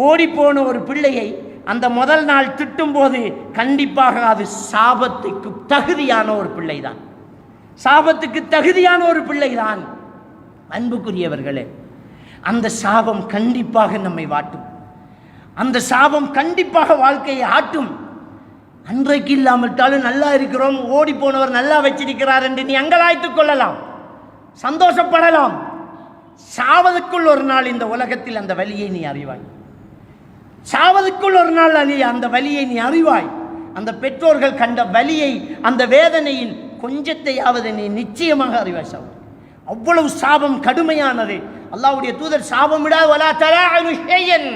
ஓடிப்போன ஒரு பிள்ளையை அந்த முதல் நாள் திட்டும் போது கண்டிப்பாக அது சாபத்துக்கு தகுதியான ஒரு பிள்ளைதான், சாபத்துக்கு தகுதியான ஒரு பிள்ளைதான். அன்புக்குரியவர்களே, அந்த சாபம் கண்டிப்பாக நம்மை வாட்டும், அந்த சாபம் கண்டிப்பாக வாழ்க்கையை ஆட்டும். அன்றைக்கு இல்லாமட்டாலும் நல்லா இருக்கிறோம், ஓடி போனவர் நல்லா வச்சிருக்கிறார் என்று நீ அங்கலாய்த்துக் கொள்ளலாம், சந்தோஷப்படலாம். சாவதுக்குள் ஒரு நாள் இந்த உலகத்தில் அந்த வலியை நீ அறிவாய், சாவதுக்குள் ஒரு நாள் அந்த வலியை நீ அறிவாய். அந்த பெற்றோர்கள் கண்ட வலியை, அந்த வேதனையின் கொஞ்சத்தையாவது நீ நிச்சயமாக அறிவாய். சாபம் அவ்வளவு சாபம் கடுமையானது. அல்லாஹ்வுடைய தூதர் சாபமிடா வலா தலாஅனு ஷையன்,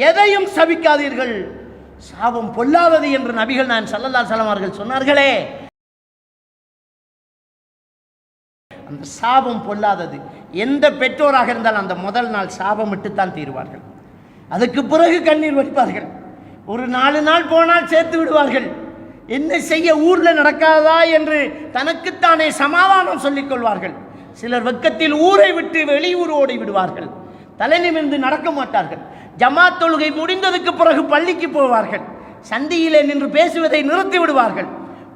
எதையும் சபிக்காதீர்கள், சாபம் பொல்லாதது என்று நபிகள் நாயகம் ஸல்லல்லாஹு அலைஹி வஸல்லம் அவர்கள் சொன்னார்களே, அந்த சாபம் பொல்லாதது. எந்த பெற்றோராக இருந்தாலும் அந்த முதல் நாள் சாபமிட்டுத்தான் தீருவார்கள். அதுக்கு பிறகு கண்ணீர் வடிப்பார்கள். ஒரு 4 நாள் போனால் சேர்த்து விடுவார்கள். என்ன செய்ய, ஊரில் நடக்காதா என்று தனக்குத்தானே சமாதானம் சொல்லிக் கொள்வார்கள். சிலர் வெட்கத்தில் ஊரை விட்டு வெளியூர் ஓடி விடுவார்கள், தலை நிமிர்ந்து நடக்க மாட்டார்கள். ஜமாத் தொழுகை முடிந்ததுக்கு பிறகு பள்ளிக்கு போவார்கள், சந்தியிலே நின்று பேசுவதை நிறுத்தி விடுவார்கள்.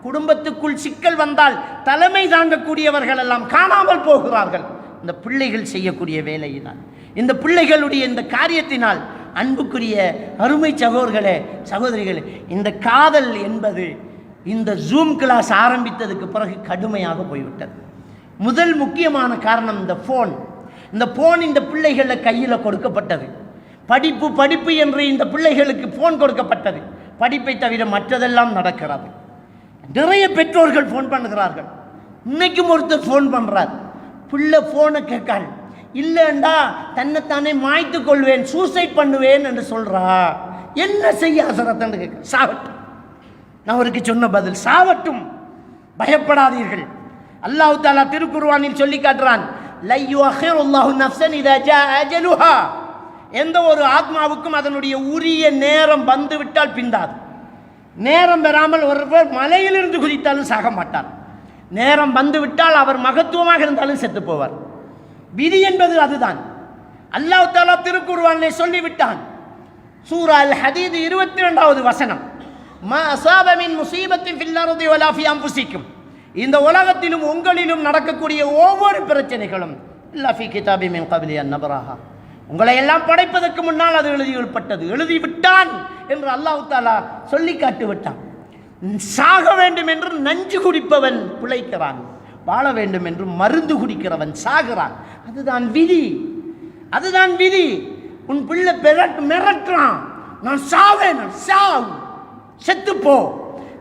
குடும்பத்துக்குள் சிக்கல் வந்தால் தலைமை தாங்கக்கூடியவர்கள் எல்லாம் காணாமல் போகிறார்கள். இந்த பிள்ளைகள் செய்யக்கூடிய வேலையினால், இந்த பிள்ளைகளுடைய இந்த காரியத்தினால், அன்புக்குரிய அருமை சகோதரர்களே சகோதரிகளே, இந்த காதல் என்பது இந்த ஜூம் கிளாஸ் ஆரம்பித்ததுக்கு பிறகு கடுமையாக போய்விட்டது. முதல் முக்கியமான காரணம் இந்த ஃபோன். இந்த ஃபோன் இந்த பிள்ளைகளில் கையில் கொடுக்கப்பட்டது. படிப்பு படிப்பு என்று இந்த பிள்ளைகளுக்கு ஃபோன் கொடுக்கப்பட்டது. படிப்பை தவிர மற்றதெல்லாம் நடக்கிறது. நிறைய பெற்றோர்கள் ஃபோன் பண்ணுகிறார்கள். இன்னைக்கும் ஒருத்தர் ஃபோன் பண்ணுறார், பிள்ளை ஃபோனை கேட்காள், இல்லைண்டா தன்னைத்தானே மாய்த்து கொள்வேன், சூசைட் பண்ணுவேன் என்று சொல்றா. என்ன செய்ய அசரத்தன்னு கேட்க, சாவட்டும். நான் அவருக்கு சொன்ன பதில், சாவட்டும், பயப்படாதீர்கள். அல்லாஹ் தஆலா திருக்குர்ஆனில் சொல்லி காட்டுறான், லை யுஅখিরুல்லாஹு நஃப்ஸன் இதா ஜாஅ அஜலுஹா, எந்த ஒரு ஆத்மாவுக்கும் அதனுடைய உரிய நேரம் வந்து விட்டால் பிந்தாது. நேரம் பெறாமல் ஒருவர் மலையிலிருந்து குதித்தாலும் சாக மாட்டார். நேரம் வந்து விட்டால் அவர் மகத்துவமாக இருந்தாலும் செத்து போவார். விதி என்பது அதுதான். அல்லாஹ் தஆலா திருக்குர்ஆனிலே சொல்லிவிட்டான். சூரா அல் ஹதீத் 22வது வசனம், மா அஸாப மின் முஸீபத்தின் ஃபில் அர்தி வலா ஃபி அன்ஃபுசிக்கும், இந்த உலகத்திலும் உங்களிலும் நடக்கக்கூடிய ஒவ்வொரு பிரச்சனைகளும் இல்லா ஃபி கிதாபி மின் கப்லி அன் நபராஹா, உங்களை எல்லாம் படைப்பதற்கு முன்னால் அது எழுதிவிட்டது, எழுதிவிட்டான் என்று அல்லாஹ் தஆலா சொல்லி காட்டி விட்டான். சாக வேண்டும் என்று நஞ்சு குடிப்பவன் பிழைக்கிறான், வாழ வேண்டும் என்று மருந்து குடிக்கிறவன் சாகிறான். அதுதான் விதி, அதுதான் விதி. உன் பிள்ளை மிரட்டுறான், நான் சாவேன், சாவு, செத்துப்போ.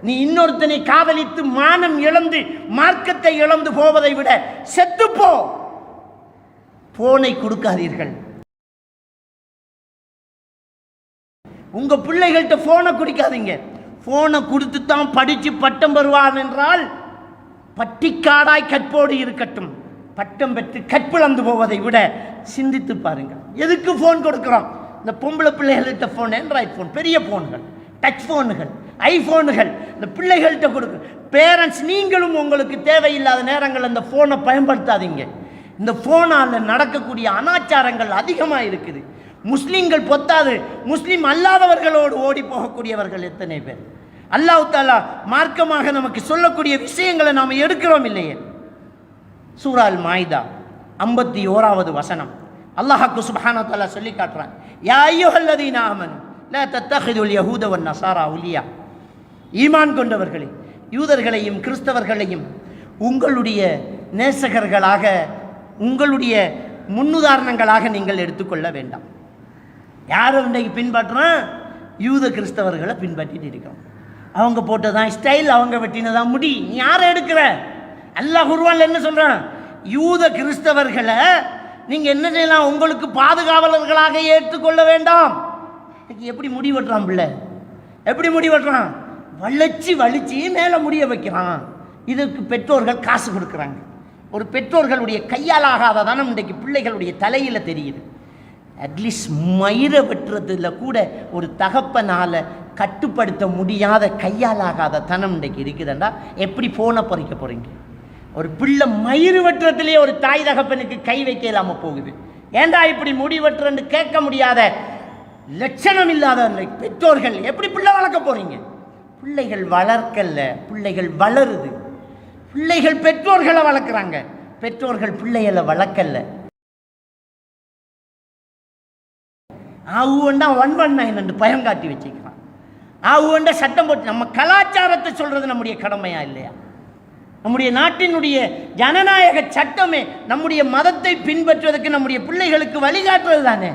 நீ இன்னொருத்தனை காதலித்து மானம் இழந்து மார்க்கத்தை இழந்து போவதை விட செத்துப்போ. போனை கொடுக்காதீர்கள். உங்க பிள்ளைகள்கிட்ட போனை குடிக்காதீங்க. போனை கொடுத்து தான் படிச்சு பட்டம் பெறுவான் என்றால் பட்டிக்காடாய் கற்போடு இருக்கட்டும். பட்டம் பெற்று கற்பிழந்து போவதை விட சிந்தித்து பாருங்க. எதுக்கு போன் கொடுக்கிறோம்? இந்த பொம்பளை பிள்ளைகள்கிட்ட போன், ஆண்ட்ராய்ட் போன், பெரிய போன்கள், டச் போன்கள், ஐபோன்கள், இந்த பிள்ளைகள்கிட்ட கொடுக்க. பேரண்ட்ஸ் நீங்களும் உங்களுக்கு தேவையில்லாத நேரங்கள் அந்த ஃபோனை பயன்படுத்தாதீங்க. இந்த ஃபோனால் நடக்கக்கூடிய அனாச்சாரங்கள் அதிகமாக இருக்குது. முஸ்லீம்கள் பொத்தாது, முஸ்லீம் அல்லாதவர்களோடு ஓடி போகக்கூடியவர்கள் எத்தனை பேர். அல்லாஹ் தஆலா மார்க்கமாக நமக்கு சொல்லக்கூடிய விஷயங்களை நாம் எடுக்கிறோம் இல்லையே. சூரா அல் மாயிதா 51வது வசனம் அல்லாஹ் சுப்ஹானஹு வ தஆலா சொல்லி காட்டுறான், யா அய்யுஹல்லதீன ஆமனு லா தத்தஹிதுல் யஹூத வன் நஸாரா அவுலியா. ஈமான் கொண்டவர்களே, யூதர்களையும் கிறிஸ்தவர்களையும் உங்களுடைய நேசகர்களாக, உங்களுடைய முன்னுதாரணங்களாக நீங்கள் எடுத்துக்கொள்ள வேண்டாம். யாரை இன்றைக்கு பின்பற்றுறான்? யூத கிறிஸ்தவர்களை பின்பற்றிட்டு இருக்கிறோம். அவங்க போட்டதான் ஸ்டைல், அவங்க வெட்டினதான் முடி. நீ யாரை எடுக்கிற? அல்லாஹ் குர்ஆன்ல என்ன சொல்றான்? யூத கிறிஸ்தவர்களை நீங்க என்ன செய்யலாம்? உங்களுக்கு பாதுகாவலர்களாக ஏற்றுக்கொள்ள வேண்டாம். எப்படி முடி வெட்டுறான் பிள்ளை? எப்படி முடி வெட்டுறான்? வலிச்சு மேலே முடிய வைக்கிறான். இதுக்கு பெற்றோர்கள் காசு கொடுக்குறாங்க. ஒரு பெற்றோர்களுடைய கையால் ஆகாத தானம் இன்றைக்கு பிள்ளைகளுடைய தலையில் தெரியுது. அட்லீஸ்ட் மயிரை வெட்டுறதுல கூட ஒரு தகப்பனால் கட்டுப்படுத்த முடியாத கையால் ஆகாத தனம் இன்றைக்கு இருக்குதுண்டா எப்படி ஃபோனை பறிக்க போகிறீங்க? ஒரு பிள்ளை மயிறு வெட்டுறதுலேயே ஒரு தாய் தகப்பனுக்கு கை வைக்க இல்லாமல் போகுது. ஏண்டா இப்படி முடி வெட்டுறன்னு கேட்க முடியாத லட்சணம் இல்லாத பெற்றோர்கள் எப்படி பிள்ளை வளர்க்க போகிறீங்க? பிள்ளைகள் வளர்க்கல, பிள்ளைகள் வளருது. பிள்ளைகள் பெற்றோர்களை வளர்க்குறாங்க, பெற்றோர்கள் பிள்ளைகளை வளர்க்கல. ஆவுண்டா 119 பயம் காட்டி வச்சுக்கிறான். ஆவுண்டா சட்டம் போட்டு நம்ம கலாச்சாரத்தை சொல்றது நம்முடைய கடமையா இல்லையா? நம்முடைய நாட்டினுடைய ஜனநாயக சட்டமே நம்முடைய மதத்தை பின்பற்றுவதற்கு, நம்முடைய பிள்ளைகளுக்கு வழிகாட்டுறது தானே.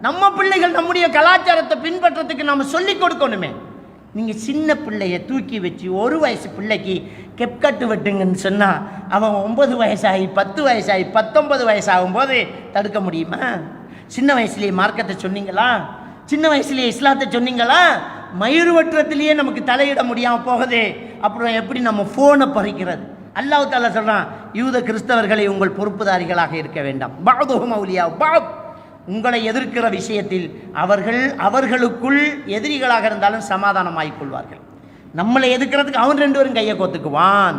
நம்ம பிள்ளைகள் நம்முடைய கலாச்சாரத்தை பின்பற்றதுக்கு நம்ம சொல்லிக் கொடுக்கணுமே. நீங்கள் சின்ன பிள்ளைய தூக்கி வச்சு 1 வயசு பிள்ளைக்கு கெப்கட்டு வெட்டுங்கன்னு சொன்னால் அவன் 9 வயசாகி 10 வயசாகி 19 வயசாகும்போது தடுக்க முடியுமா? சின்ன வயசுலேயே மார்க்கத்தை சொன்னீங்களா? சின்ன வயசுலேயே இஸ்லாத்தை சொன்னீங்களா? மயிறு வெட்டுறதுலேயே நமக்கு தலையிட முடியாமல் போகுது. அப்புறம் எப்படி நம்ம ஃபோனை பறிக்கிறது? அல்லாஹ் தஆலா சொல்கிறான், யூத கிறிஸ்தவர்களை உங்கள் பொறுப்புதாரிகளாக இருக்க வேண்டாம். பாதுஹும் அவுலியா பாத். உங்களை எதிர்க்கிற விஷயத்தில் அவர்களுக்குள் எதிரிகளாக இருந்தாலும் சமாதானமாகிக் கொள்வார்கள். நம்மளை எதிர்க்கிறதுக்கு அவன் 2 பேரும் கையை கோத்துக்குவான்.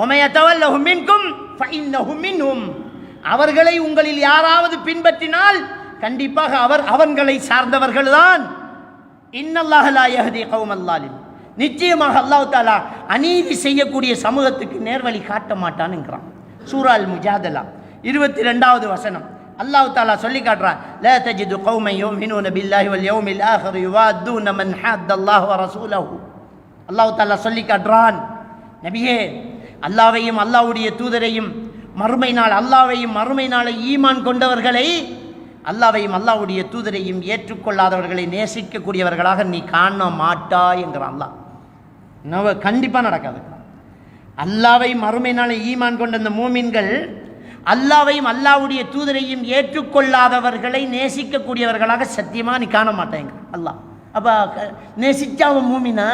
ஒமையத்தவல்லஹும் மின்கும் ஃபஇன்னஹும் மின்ஹும். அவர்களை உங்களில் யாராவது பின்பற்றினால் கண்டிப்பாக அவன்களை சார்ந்தவர்கள்தான். இன்னல்லாஹ லா யஹ்தி கௌமல் ஸாலிம். நிச்சயமாக அல்லாஹ் தஆலா அநீதி செய்யக்கூடிய சமூகத்துக்கு நேர்வழி காட்ட மாட்டான்ங்கிறான். சூரா அல் முஜாதலா 22வது வசனம் அல்லாஹ் தஆலா சொல்லி காட்டுறான், லா தஜிது கௌமன் யுமினூன பில்லாஹி வல் யௌமில் ஆகிர் யுவாதுன மன் ஹாத்தல்லாஹு வ ரசூலஹு. அல்லாஹ் தஆலா சொல்லி காட்டுறான், நபியே, அல்லாஹ்வையும் அல்லாஹ்வுடைய தூதரையும் மறுமை நாள், அல்லாஹ்வையும் மறுமை நாளை ஈமான் கொண்டவர்களை, அல்லாஹ்வையும் அல்லாஹ்வுடைய தூதரையும் ஏற்றுக்கொள்ளாதவர்களை நேசிக்கக்கூடியவர்களாக நீ காண மாட்டாய் என்கிறான் அல்லாஹ். கண்டிப்பாக நடக்காது. அல்லாஹ்வையும் மறுமை நாளை ஈமான் கொண்ட இந்த மூமின்கள் அல்லாஹ்வையும் அல்லாஹ்வுடைய தூதரையும் ஏற்றுக்கொள்ளாதவர்களை நேசிக்கக்கூடியவர்களாக சத்தியமாக நீ காண மாட்டேங்க அல்லாஹ். அப்போ நேசிச்சா அவன் மூமினா?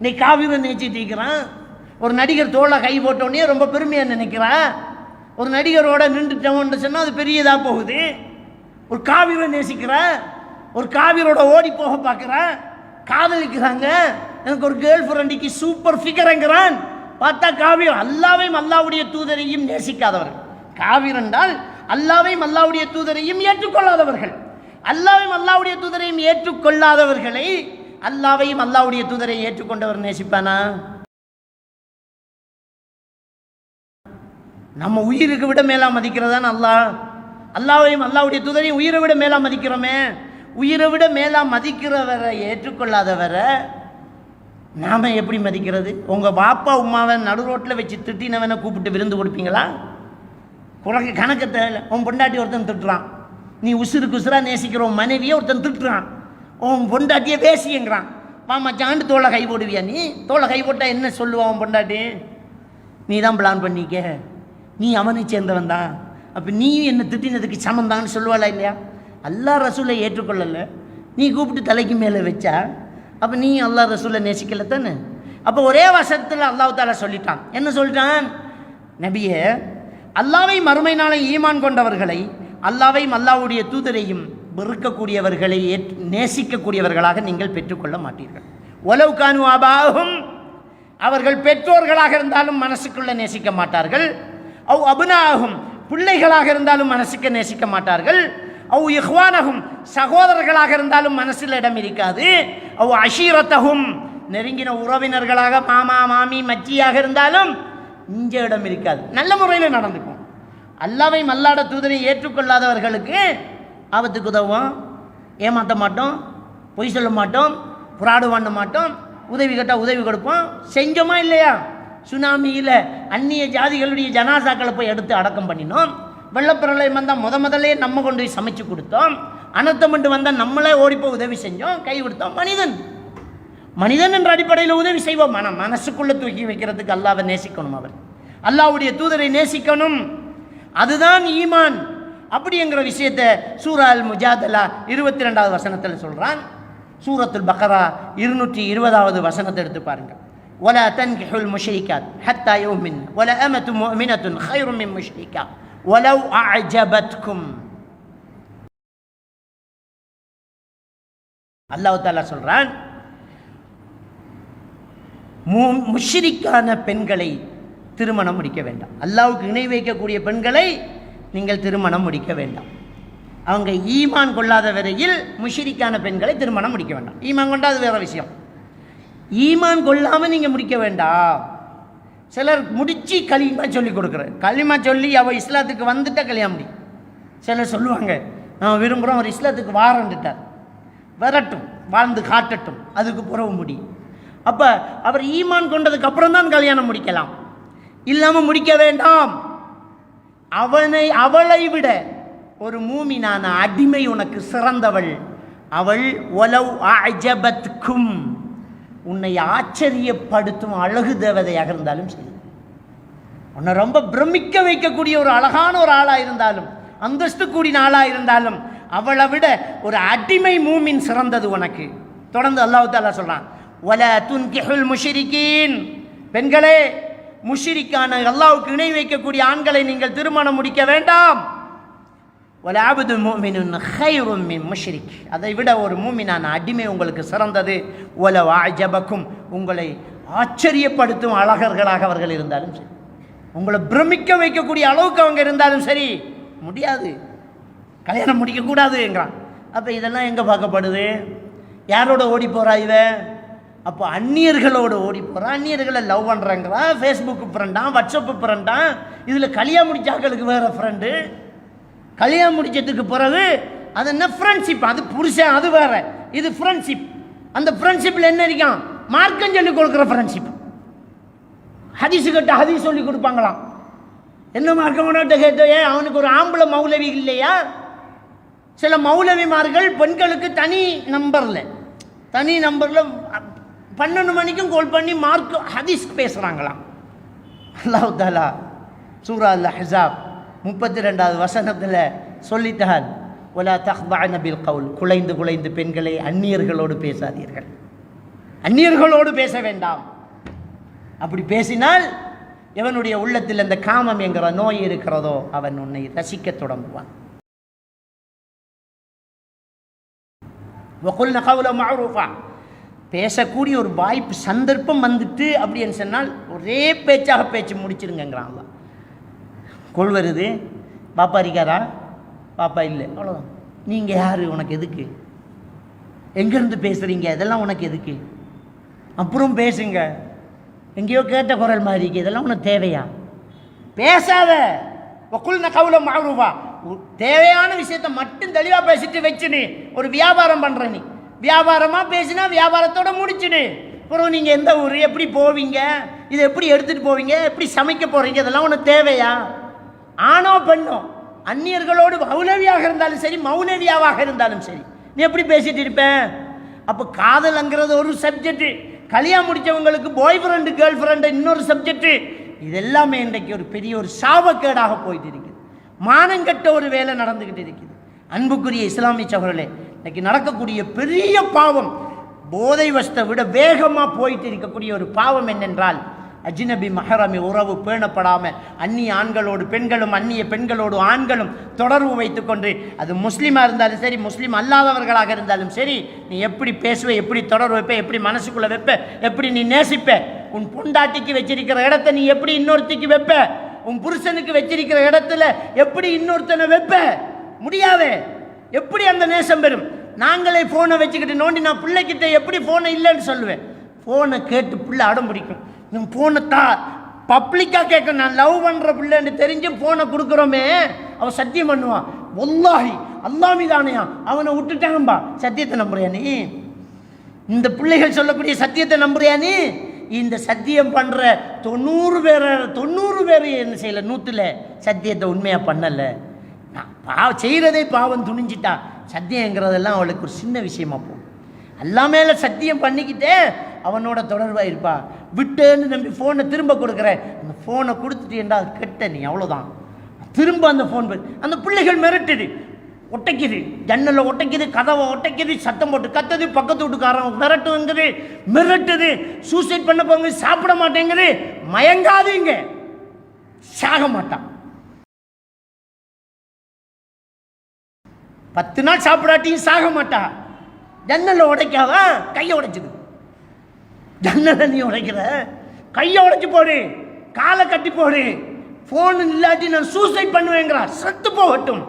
நீ காவிரை நேசிட்டு இருக்கிறான். ஒரு நடிகர் தோளை கை போட்டோடனே ரொம்ப பெருமையாக நினைக்கிறான். ஒரு நடிகரோட நின்றுட்டோன்னு சொன்னால் அது பெரியதாக போகுது. ஒரு காவிரை நேசிக்கிற, ஒரு காவிரோட ஓடி போக பார்க்குற, காதலிக்கிறாங்க. எனக்கு ஒரு கேர்ள் ஃப்ரெண்டுக்கு சூப்பர் ஃபிகருங்கிறான். பார்த்தா காவிரம். அல்லாஹ்வையும் அல்லாஹ்வுடைய தூதரையும் நேசிக்காதவர்கள். காவிர் என்றால் அல்லாஹ்வையும் அல்லாஹ்வுடைய தூதரையும் ஏற்றுக்கொள்ளாதவர்கள். அல்லாஹ்வையும் அல்லாஹ்வுடைய தூதரையும் ஏற்றுக்கொள்ளாதவர்களை அல்லாஹ்வையும் அல்லாஹ்வுடைய தூதரை ஏற்றுக்கொண்டவர் நேசிப்பானா? நம்ம உயிருக்கு விட மேலா மதிக்கிறதான அல்லாஹ். அல்லாஹ்வையும் அல்லாஹ்வுடைய தூதரையும் உயிரை விட மேலா மதிக்கிறோமே. உயிரை விட மேலா மதிக்கிறவரை ஏற்றுக்கொள்ளாதவரை நாம் எப்படி மதிக்கிறது? உங்கள் பாப்பா உமாவை நடு ரோட்டில் வச்சு திட்டினவனை கூப்பிட்டு விருந்து கொடுப்பீங்களா? குறைக்க கணக்கு தேவை. உன் பொண்டாட்டி ஒருத்தன் திட்டுறான், நீ உசுருக்கு உசுராக நேசிக்கிற உன் மனைவியை ஒருத்தன் திட்டுறான், உன் பொண்டாட்டியை பேசிங்கிறான். மச்சாண்டு தோளை கை போடுவியா? நீ தோளை கை போட்டால் என்ன சொல்லுவான் உன் பொண்டாட்டி? நீ தான் பிளான் பண்ணிக்க, நீ அவனை சேர்ந்தவன் தான், அப்போ நீயும் என்னை திட்டினதுக்கு சமந்தான்னு சொல்லுவாளா இல்லையா? அல்லாஹ் ரசூலை ஏற்றுக்கொள்ளலை, நீ கூப்பிட்டு தலைக்கு மேலே வச்சா அப்போ நீ அல்லாஹ் ரசூலை நேசிக்கலை தானே? அப்போ ஒரே வருஷத்தில் அல்லாஹ் தஆலா சொல்லிட்டான். என்ன சொல்லிட்டான்? நபியே, அல்லாஹ்வை மறுமை நாளை ஈமான் கொண்டவர்களை, அல்லாஹ்வையும் அல்லாஹ்வுடைய தூதரையும் வெறுக்கக்கூடியவர்களை நேசிக்கக்கூடியவர்களாக நீங்கள் பெற்றுக்கொள்ள மாட்டீர்கள். வலவ் கானு ஆபாஹும், அவர்கள் பெற்றோர்களாக இருந்தாலும் மனசுக்குள்ள நேசிக்க மாட்டார்கள். அவ் அபுனாஹும், பிள்ளைகளாக இருந்தாலும் மனசுக்கு நேசிக்க மாட்டார்கள். அவ் இஹ்வானஹும், சகோதரர்களாக இருந்தாலும் மனசில் இடம் இருக்காது. அவ் அஷீரத்தஹும், நெருங்கின உறவினர்களாக மாமா மாமி மச்சியாக இருந்தாலும் இஞ்ச இடம் இருக்காது. நல்ல முறையில் நடந்துக்கும். அல்லாஹ்வையும் அல்லாஹ்வுடைய தூதரை ஏற்றுக்கொள்ளாதவர்களுக்கு ஆபத்துக்கு உதவும், ஏமாற்ற மாட்டோம், பொய் சொல்ல மாட்டோம், புராடு பண்ண மாட்டோம், உதவி கேட்டால் உதவி கொடுப்போம். செஞ்சோமா இல்லையா? சுனாமியில் அந்நிய ஜாதிகளுடைய ஜனாசாக்களை போய் எடுத்து அடக்கம் பண்ணினோம். வெள்ளப்பிரளயம் வந்தால் முதல்லே நம்ம கொண்டு போய் சமைச்சு கொடுத்தோம். அனர்த்தம் கொண்டு வந்தால் நம்மளே ஓடிப்போய் உதவி செஞ்சோம், கை கொடுத்தோம். மனிதன் என்ற அடிப்படையில் உதவி செய்வோம். மனசுக்குள்ளே தூக்கி வைக்கிறதுக்கு அல்லாஹ்வை நேசிக்கணும். அவர் அல்லாஹ்வுடைய தூதரை நேசிக்கணும். அதுதான் ஈமான். அப்படிங்கிற விஷயத்தை சூரா அல் முஜாதலா 22வது வசனத்தில் சொல்கிறான். சூரத்துல் பக்ரா 220வது வசனத்தை எடுத்து பாருங்க. ولا تنكحوا المشركات حتى يؤمن ولا أمة مؤمنة خير من مشركة ولو أعجبتكم. அல்லாஹ் தஆலா சொல்றான், முஷ்ரிக்கான பெண்களை திருமணம் முடிக்க வேண்டாம். அல்லாஹ்வுக்கு இணை வைக்கக்கூடிய பெண்களை நீங்கள் திருமணம் முடிக்க வேண்டாம். அவங்க ஈமான் கொள்ளாத வரையில் முஷ்ரிக்கான பெண்களை திருமணம் முடிக்க வேண்டாம். ஈமான் கொண்டாது வேற விஷயம். ஈமான் கொள்ளாமல் நீங்கள் முடிக்க வேண்டாம். சிலர் முடித்து களிமா சொல்லி கொடுக்குறேன். களிமா சொல்லி அவள் இஸ்லாத்துக்கு வந்துட்டா கல்யாணம் முடி. சிலர் சொல்லுவாங்க, நான் விரும்புகிறோம் அவர் இஸ்லாத்துக்கு வாரண்டுட்டார், வரட்டும், வாழ்ந்து காட்டட்டும், அதுக்கு புறவு முடி. அப்போ அவர் ஈமான் கொண்டதுக்கு அப்புறம் தான் கல்யாணம் முடிக்கலாம், இல்லாமல் முடிக்க வேண்டாம். அவளை விட ஒரு மூமினான அடிமை உனக்கு சிறந்தவள். அவள் ஒலவ் அஜபத்கும், உன்னை ஆச்சரியப்படுத்தும் அழகு தேவதையாக இருந்தாலும் சரி, உன்னை ரொம்ப பிரமிக்க வைக்கக்கூடிய ஒரு அழகான ஒரு ஆளாக இருந்தாலும், அந்தஸ்து கூடின ஆளாக இருந்தாலும், அவளை விட ஒரு அடிமை மூமின் சிறந்தது உனக்கு. தொடர்ந்து அல்லாஹ் தஆலா சொல்றான், வலா துன்கிஹுல் முஷ்ரிகீன், பெண்களே முஷ்ரிக்கான அல்லாஹ்வுக்கு இணை வைக்கக்கூடிய ஆண்களை நீங்கள் திருமணம் முடிக்க வேண்டாம். வலா அப்து முஃமினுன் கைரும் மின் முஷ்ரிக், அதை விட ஒரு மூமினான அடிமை உங்களுக்கு சிறந்தது. வலவ் அஅஜபக்கும், உங்களை ஆச்சரியப்படுத்தும் அழகர்களாக அவர்கள் இருந்தாலும் சரி, உங்களை பிரமிக்க வைக்கக்கூடிய அளவுக்கு அவங்க இருந்தாலும் சரி, முடியாது, கல்யாணம் முடிக்கக்கூடாதுங்கிறான். அப்போ இதெல்லாம் எங்கே பார்க்கப்படுது? யாரோட ஓடி போகிறா இவ? அப்போ அந்நியர்களோடு ஓடி போகிறா, அந்நியர்களை லவ் பண்ணுறாங்கிறான், ஃபேஸ்புக்கு ஃப்ரெண்டான், வாட்ஸ்அப்பு ஃப்ரெண்டான். இதில் கல்யாணம் முடிச்சாக்களுக்கு வேறு ஃப்ரெண்டு, கல்யாணம் முடிச்சதுக்கு பிறகு அது என்ன ஃப்ரெண்ட்ஷிப், அது புருஷன், அது வேற, இது ஃப்ரெண்ட்ஷிப். அந்த ஃப்ரெண்ட்ஷிப்பில் என்ன இருக்கான்? மார்க்கம் சொல்லி கொடுக்குற ஃப்ரெண்ட்ஷிப். ஹதீஸு கேட்ட ஹதீஸ் சொல்லி கொடுப்பாங்களாம். என்ன மார்க்கம்ட்ட கேட்டோ, ஏன் அவனுக்கு ஒரு ஆம்பளை மௌலவி இல்லையா? சில மௌலவிமார்கள் பெண்களுக்கு தனி நம்பரில் 12 மணிக்கும் கால் பண்ணி மார்க் ஹதீஸ் பேசுகிறாங்களாம். அல்லாஹ் தஆலா சூரா அல் அஹ்ஸாப் 32வது வசனத்தில் சொல்லிட்டான், வலா தக்தஅன பில் கவுல், குலைந்து பெண்களை அந்நியர்களோடு பேசாதீர்கள், அந்நியர்களோடு பேச வேண்டாம். அப்படி பேசினால் எவனுடைய உள்ளத்தில் அந்த காமம் என்கிற நோய் இருக்கிறதோ அவன் உன்னை ரசிக்க தொடங்குவான். வகுல்ன கௌலன் மஅரூஃபா, பேசக்கூடிய ஒரு வாய்ப்பு சந்தர்ப்பம் வந்துட்டு அப்படின்னு சொன்னால் ஒரே பேச்சாக பேச்சு முடிச்சிருங்கிறான் அல்லாஹ். கொள் வருது, பாப்பா இருக்காரா? பாப்பா இல்லை, அவ்வளோதான். நீங்கள் யார்? உனக்கு எதுக்கு? எங்கேருந்து பேசுகிறீங்க? இதெல்லாம் உனக்கு எதுக்கு? அப்புறம் பேசுங்க. எங்கேயோ கேட்ட குரல் மாதிரி இருக்கு, இதெல்லாம் உனக்கு தேவையா? பேசாத. வகுல்ன கௌலன் மஅரூஃபா, தேவையான விஷயத்தை மட்டும் தெளிவாக பேசிட்டு வச்சுடு. ஒரு வியாபாரம் பண்ணுற நீ வியாபாரமாக பேசினா வியாபாரத்தோடு முடிச்சுடு. அப்புறம் நீங்கள் எந்த ஊர், எப்படி போவீங்க, இதை எப்படி எடுத்துகிட்டு போவீங்க, எப்படி சமைக்க போகிறீங்க, இதெல்லாம் உனக்கு தேவையா? ஆணோ பெண்ணோ, அந்நியர்களோடு மௌலவியாக இருந்தாலும் சரி, மௌலவியாவாக இருந்தாலும் சரி, நீ எப்படி பேசிட்டு இருப்பேன்? அப்போ காதல்ங்கிறது ஒரு சப்ஜெக்டு, கல்யாணம் முடித்தவங்களுக்கு பாய் ஃப்ரெண்டு கேர்ள் ஃப்ரெண்டு இன்னொரு சப்ஜெக்டு. இதெல்லாமே இன்றைக்கு ஒரு பெரிய ஒரு சாபக்கேடாக போயிட்டு இருக்குது. மானங்கட்ட ஒரு வேலை நடந்துக்கிட்டு இருக்குது. அன்புக்குரிய இஸ்லாமிய சகோதரர்களே, இன்னைக்கு நடக்கக்கூடிய பெரிய பாவம், போதை வஸ்தை விட வேகமாக போயிட்டு இருக்கக்கூடிய ஒரு பாவம் என்னென்றால், அஜ்னபி மஹரமி உறவு பேணப்படாமல் அந்நிய ஆண்களோடு பெண்களும் அந்நிய பெண்களோடு ஆண்களும் தொடர்பு வைத்துக்கொண்டு அது முஸ்லீமாக இருந்தாலும் சரி முஸ்லீம் அல்லாதவர்களாக இருந்தாலும் சரி நீ எப்படி பேசுவ, எப்படி தொடர்பு வைப்ப, எப்படி மனசுக்குள்ளே வைப்ப, எப்படி நீ நேசிப்ப, உன் பொண்டாட்டிக்கு வச்சிருக்கிற இடத்த நீ எப்படி இன்னொருத்திக்கு வைப்ப, உன் புருஷனுக்கு வச்சிருக்கிற இடத்துல எப்படி இன்னொருத்தனை வைப்ப முடியாவே. எப்படி அந்த நேசம் பெறும்? நாங்களே ஃபோனை வச்சுக்கிட்டு நோண்டி நான் பிள்ளைக்கிட்ட எப்படி ஃபோனை இல்லைன்னு சொல்லுவேன். ஃபோனை கேட்டு பிள்ளை அடம் பிடிக்கும். நம்ம ஃபோனை பப்ளிக்காக கேட்க நான் லவ் பண்ணுற பிள்ளைன்னு தெரிஞ்சு ஃபோனை கொடுக்குறோமே, அவன் சத்தியம் பண்ணுவான். வல்லாஹி அல்லாஹ் மீதானையா அவனை விட்டுட்டாங்கம்பா. சத்தியத்தை நம்புறியா நீ? இந்த பிள்ளைகள் சொல்லக்கூடிய சத்தியத்தை நம்புறியா நீ? இந்த சத்தியம் பண்ணுற 90 பேர் என்ன செய்யலை, 100ல் சத்தியத்தை உண்மையாக பண்ணலை. நான் செய்கிறதே பாவம் துணிஞ்சிட்டா சத்தியங்கிறதெல்லாம் அவளுக்கு ஒரு சின்ன விஷயமா போகும். அல்லா மேலே சத்தியம் பண்ணிக்கிட்டே அவனோட தொடர்பாக இருப்பா. விட்டேன்னு நம்பி ஃபோனை திரும்ப கொடுக்குறேன், அந்த ஃபோனை கொடுத்துட்டேன்டா கெட்ட நீ, அவ்வளோதான். திரும்ப அந்த ஃபோன் அந்த பிள்ளைகள் மிரட்டுது, ஒட்டைக்குது, ஜன்னலில் ஒட்டைக்குது, கதவை ஒட்டைக்குது, சத்தம் போட்டு கத்துது, பக்கத்து வீட்டுக்காரன் மிரட்டுங்குது, மிரட்டுது, சூசைட் பண்ண போங்க, சாப்பிட மாட்டேங்குது. மயங்காதீங்க, சாக மாட்டான். 10 நாள் சாப்பிடாட்டியும் சாக மாட்டா. ஜன்னலில் உடைக்காதா, கையை உடைச்சிது. ஜன்னலை நீ உடைக்கிற, கையை உடைச்சி போடு, காலை கட்டி போடு. ஃபோன் இல்லாட்டி நான் சூசைட் பண்ணுவேங்கிறா. செத்து போகட்டும்.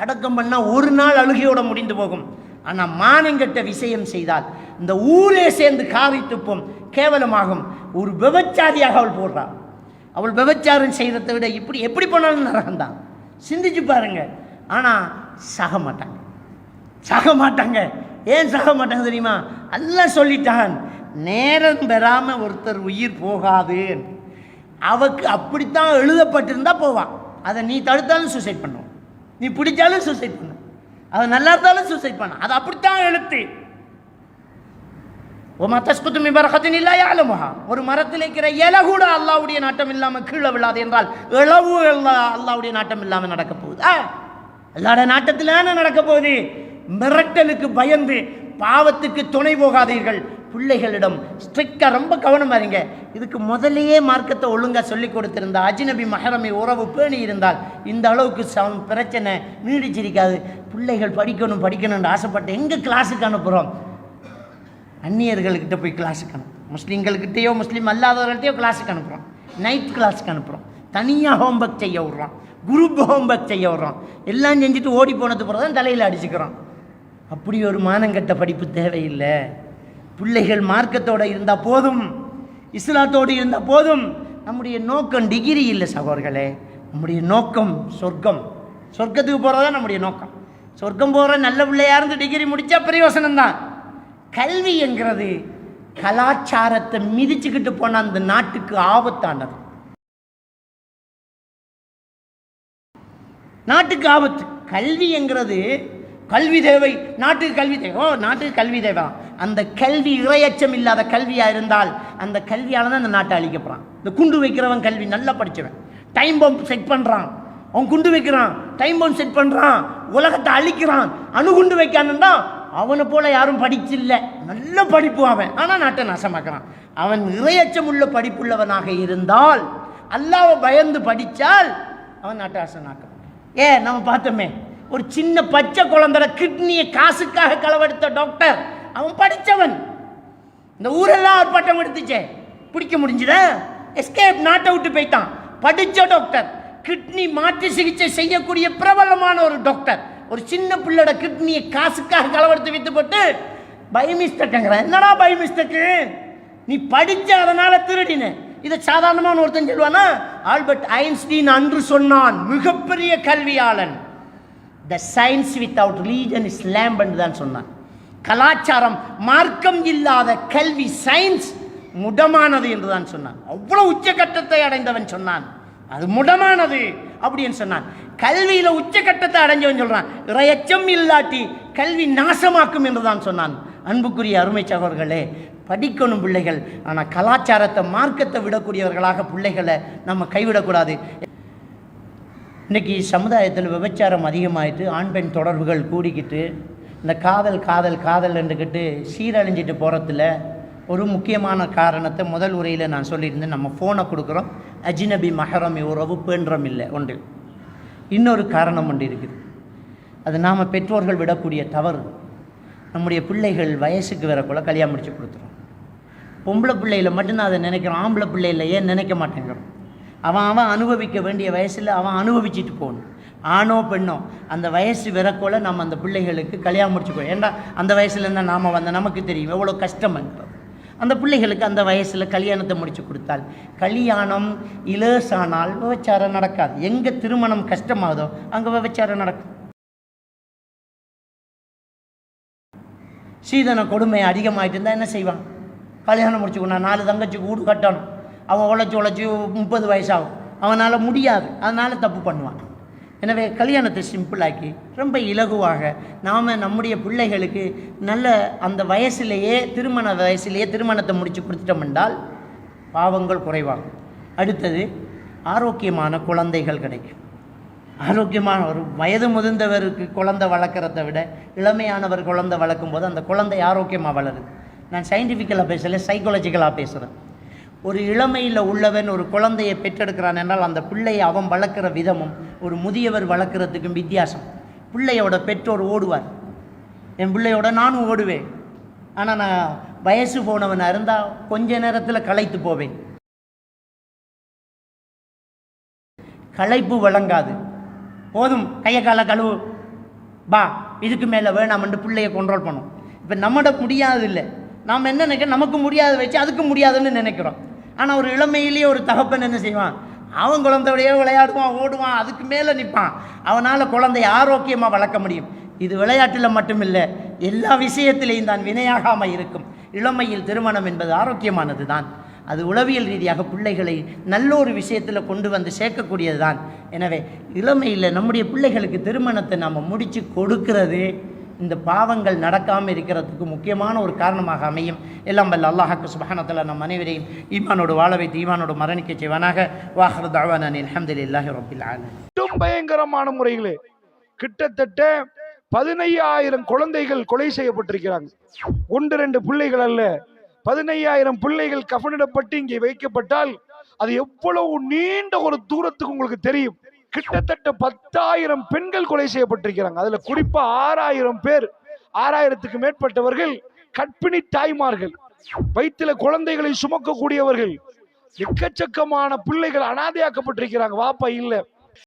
அடக்கம் பண்ணால் ஒரு நாள் அழுகையோட முடிந்து போகும். ஆனால் மானங்கட்ட விஷயம் செய்தால் இந்த ஊரே சேர்ந்து காரி துப்பும், கேவலமாகும். ஒரு விபச்சாரியாக அவள் போடுறாள். அவள் விபச்சாரம் செய்கிறத விட இப்படி எப்படி போனாலும் நரகம்தான். சிந்திச்சு பாருங்க. ஆனால் சாக மாட்டாங்க, சாக மாட்டாங்க. ஏன் சாக மாட்டாங்க தெரியுமா? அல்லாஹ் சொல்லிட்டான், நேரம் பெறாமல் ஒருத்தர் உயிர் போகாது. அவக்கு அப்படித்தான் எழுதப்பட்டிருந்தா போவான். அதை நீ தடுத்தாலும் சூசைட் பண்ணும், நீ பிடிச்சாலும் சூசைட் பண்ணும், அது நல்லா இருந்தாலும் சூசைட் பண்ண. அது அப்படித்தான் எழுத்து. ஒரு மரத்தில் இருக்கிற இலை கூட அல்லாவுடைய நாட்டம் இல்லாமல் கீழே விழாது என்றால் இளவு அல்லாவுடைய நாட்டம் இல்லாமல் நடக்க போகுது. அல்லாட நாட்டத்தில் நடக்க போகுது. மிரட்டலுக்கு பயந்து பாவத்துக்கு துணை போகாதீர்கள். பிள்ளைகளிடம் ஸ்ட்ரிக்டாக ரொம்ப கவனமாக இருங்க. இதுக்கு முதலையே மார்க்கத்தை ஒழுங்காக சொல்லி கொடுத்திருந்தா, அஜ்னபி மஹரமை உறவு பேணி இருந்தால் இந்த அளவுக்கு பிரச்சனை நீடிச்சிருக்காது. பிள்ளைகள் படிக்கணும்னு ஆசைப்பட்டு எங்கே கிளாஸுக்கு அனுப்புகிறோம்? அந்நியர்கள்கிட்ட போய் கிளாஸுக்கு அனுப்புகிறோம். முஸ்லீம்கள்கிட்டயோ முஸ்லீம் அல்லாதவர்கள்ட்டையோ கிளாஸுக்கு அனுப்புகிறோம், நைட் கிளாஸுக்கு அனுப்புகிறோம், தனியாக ஹோம்ஒர்க் செய்ய விட்றோம், குரூப் ஹோம்ஒர்க் செய்ய விட்றோம். எல்லாம் செஞ்சுட்டு ஓடி போனது பிறகு தான் தலையில் அடிச்சுக்கிறோம். அப்படி ஒரு மானங்கட்ட படிப்பு தேவையில்லை. பிள்ளைகள் மார்க்கத்தோடு இருந்தால் போதும், இஸ்லாத்தோடு இருந்தால் போதும். நம்முடைய நோக்கம் டிகிரி இல்லை சகோதரர்களே, நம்முடைய நோக்கம் சொர்க்கம். சொர்க்கத்துக்கு போகிறதா நம்முடைய நோக்கம். சொர்க்கம் போகிற நல்ல பிள்ளையாக இருந்து டிகிரி முடித்தா பிரயோசனம்தான். கல்வி என்கிறது கலாச்சாரத்தை மிதிச்சுக்கிட்டு போன அந்த நாட்டுக்கு ஆபத்தானது, நாட்டுக்கு ஆபத்து. கல்வி என்கிறது கல்வி தேவை, நாட்டுக்கு கல்வி தேவை. நாட்டுக்கு கல்வி தேவை. அந்த கல்வி இறையச்சம் இல்லாத கல்வியாக இருந்தால் அந்த கல்வியால் தான் அந்த நாட்டை அழிக்கப்படுறான். இந்த குண்டு வைக்கிறவன் கல்வி நல்லா படித்தவன், டைம் பம்ப் செட் பண்ணுறான், அவன் குண்டு வைக்கிறான், டைம் பம்ப் செட் பண்ணுறான், உலகத்தை அழிக்கிறான். அணுகுண்டு வைக்கானுன்னா அவனை போல யாரும் படிச்சில்லை, நல்ல படிப்பு அவன், ஆனால் நாட்டை நாசமாக்குறான். அவன் இறையச்சம் உள்ள படிப்புள்ளவனாக இருந்தால், அல்லாஹ்வை பயந்து படித்தால் அவன் நாட்டை நாசமாக்குறான். நம்ம பார்த்தோமே, ஒரு சின்ன பச்சை குழந்தைட கிட்னியை காசுக்காக களவெடுத்த டாக்டர், அவன் படித்தவன். இந்த ஊரெல்லாம் ஒரு பட்டம் எடுத்துச்சே, பிடிக்க முடிஞ்சுத, எஸ்கேப், நாட்டை விட்டு போய்த்தான். படித்த டாக்டர், கிட்னி மாற்று சிகிச்சை செய்யக்கூடிய பிரபலமான ஒரு டாக்டர், ஒரு சின்ன பிள்ளையோட கிட்னியை காசுக்காக களவெடுத்து வித்து போட்டு பை மிஸ்டேக்குங்கிறான். என்னடா பை மிஸ்டேக்கு? நீ படித்த அதனால திருடின. இதை சாதாரணமான ஒருத்தன் சொல்லுவானா? ஆல்பர்ட் ஐன்ஸ்டீன் அன்று சொன்னான், மிகப்பெரிய கல்வியாளன், the science without religion is lamp என்று தான் சொன்னான். கலாச்சாரம், மார்க்கம் இல்லாத கல்வி, சயின்ஸ் முடமானது என்று தான் சொன்னான். அவ்வளவு உச்சகட்டத்தை அடைந்தவன் சொன்னான், அது முடமானது அப்படின்னு சொன்னான். கல்வியில் உச்சகட்டத்தை அடைஞ்சவன் சொல்றான், இறையச்சம் இல்லாட்டி கல்வி நாசமாக்கும் என்று தான் சொன்னான். அன்புக்குரிய அருமை சகோதரர்களே, படிக்கணும் பிள்ளைகள், ஆனால் கலாச்சாரத்தை, மார்க்கத்தை விடக்கூடியவர்களாக பிள்ளைகளை நம்ம கைவிடக்கூடாது. இன்றைக்கி சமுதாயத்தில் விபச்சாரம் அதிகமாகிட்டு, ஆண் பெண் தொடர்புகள் கூடிக்கிட்டு, இந்த காதல் காதல் காதல் என்றுக்கிட்டு சீரழிஞ்சிட்டு போகிறதுல ஒரு முக்கியமான காரணத்தை முதல் உரையில் நான் சொல்லியிருந்தேன். நம்ம ஃபோனை கொடுக்குறோம், அஜ்னபி மஹரம் உறவு பேண்டரம் இல்லை ஒன்று. இன்னொரு காரணம் ஒன்று இருக்குது, அது நாம் பெற்றோர்கள் விடக்கூடிய தவறு. நம்முடைய பிள்ளைகள் வயசுக்கு வரக்குள்ள கல்யாணம் முடிச்சு கொடுத்துரும். பொம்பளை பிள்ளையில் மட்டும்தான் அதை நினைக்கிறோம், ஆம்பளை பிள்ளையில் ஏன் நினைக்க மாட்டேங்கிறோம். அவன் அனுபவிக்க வேண்டிய வயசில் அவன் அனுபவிச்சுட்டு போகணும். ஆணோ பெண்ணோ அந்த வயசு விறக்கோல நம்ம அந்த பிள்ளைகளுக்கு கல்யாணம் முடிச்சுக்கோ. ஏன்டா அந்த வயசுல இருந்தால் நாம் வந்த நமக்கு தெரியும் எவ்வளோ கஷ்டம். அந்த பிள்ளைகளுக்கு அந்த வயசில் கல்யாணத்தை முடிச்சு கொடுத்தால், கல்யாணம் இலேசானால் விபச்சாரம் நடக்காது. எங்கே திருமணம் கஷ்டமாகுதோ அங்கே விபச்சாரம் நடக்கும். சீதன கொடுமை அதிகமாகிட்டு இருந்தால் என்ன செய்வான்? கல்யாணம் முடிச்சுக்கணும். 4 தங்கச்சிக்கு வீடு கட்டணும். அவன் உழைச்சி 30 வயசாகும், அவனால் முடியாது, அதனால் தப்பு பண்ணுவான். எனவே கல்யாணத்தை சிம்பிளாக்கி ரொம்ப இலகுவாக நாம் நம்முடைய பிள்ளைகளுக்கு நல்ல அந்த வயசிலேயே திருமணத்தை முடித்து கொடுத்துட்டோம் என்றால் பாவங்கள் குறைவாகும். அடுத்தது ஆரோக்கியமான குழந்தைகள் கிடைக்கும். ஆரோக்கியமான ஒரு வயது முதிர்ந்தவருக்கு குழந்தை வளர்க்குறத விட இளமையானவர் குழந்தை வளர்க்கும் போது அந்த குழந்தை ஆரோக்கியமாக வளருது. நான் சயின்டிஃபிக்கலாக பேசலை, சைக்காலஜிக்கலாக பேசுகிறேன். ஒரு இளமையில் உள்ளவன் ஒரு குழந்தையை பெற்றெடுக்கிறான் என்றால் அந்த பிள்ளையை அவன் வளர்க்குற விதமும் ஒரு முதியவர் வளர்க்குறதுக்கும் வித்தியாசம். பிள்ளையோட பெற்றோர் ஓடுவார், என் பிள்ளையோட நானும் ஓடுவேன். ஆனால் நான் வயசு போனவனாக இருந்தால் கொஞ்ச நேரத்தில் களைத்து போவேன். களைப்பு வழங்காது. போதும், கையை காலை கழுவு, பா, இதுக்கு மேலே வேணாம்னு பிள்ளையை கண்ட்ரோல் பண்ணும். இப்போ நம்மட முடியாது இல்லை, நாம் என்ன நினைக்கிறோம், நமக்கு முடியாத வச்சு அதுக்கு முடியாதுன்னு நினைக்கிறோம். ஆனால் ஒரு இளமையிலேயே ஒரு தகப்பன் என்ன செய்வான், அவன் குழந்தையோடையே விளையாடுவான், ஓடுவான், அதுக்கு மேலே நிற்பான். அவனால் குழந்தைய ஆரோக்கியமாக வளர்க்க முடியும். இது விளையாட்டில் மட்டும் இல்லை, எல்லா விஷயத்திலையும் தான் வினையாகாமல் இருக்கும். இளமையில் திருமணம் என்பது ஆரோக்கியமானது தான். அது உளவியல் ரீதியாக பிள்ளைகளை நல்ல ஒரு விஷயத்தில் கொண்டு வந்து சேர்க்கக்கூடியது தான். எனவே இளமையில் நம்முடைய பிள்ளைகளுக்கு திருமணத்தை நாம் முடித்து கொடுக்கிறது இந்த பாவங்கள் நடக்காமல் இருக்கிறதுக்கு முக்கியமான ஒரு காரணமாக அமையும். எல்லாம் வல்ல அல்லாஹ் சுப்ஹானஹு வ தஆலா நம் அனைவரையும் ஈமானோடு வாழ வைத்து ஈமானோடு மரணிக்க செய்வானாக. வாஹிரு தஅவானா அல்ஹம்துலில்லாஹி ரப்பில் ஆலமீன்.
பயங்கரமான முறைகளே கிட்டத்தட்ட 15,000 குழந்தைகள் கொலை செய்யப்பட்டிருக்கிறாங்க. 1-2 பிள்ளைகள் அல்ல, 15,000 பிள்ளைகள் கஃனிடப்பட்டு இங்கே வைக்கப்பட்டால் அது எவ்வளவு நீண்ட ஒரு தூரத்துக்கு உங்களுக்கு தெரியும். கிட்டத்தட்ட 10,000 பெண்கள் கொலை செய்யப்பட்டிருக்கிறாங்க. அதுல குறிப்பா 6,000 பேர், 6,000க்கு மேற்பட்டவர்கள் கர்ப்பிணி தாய்மார்கள், வயிற்றில குழந்தைகளை சுமக்கக்கூடியவர்கள். எக்கச்சக்கமான பிள்ளைகள் அனாதையாக்கப்பட்டிருக்கிறாங்க. வாப்பா இல்ல,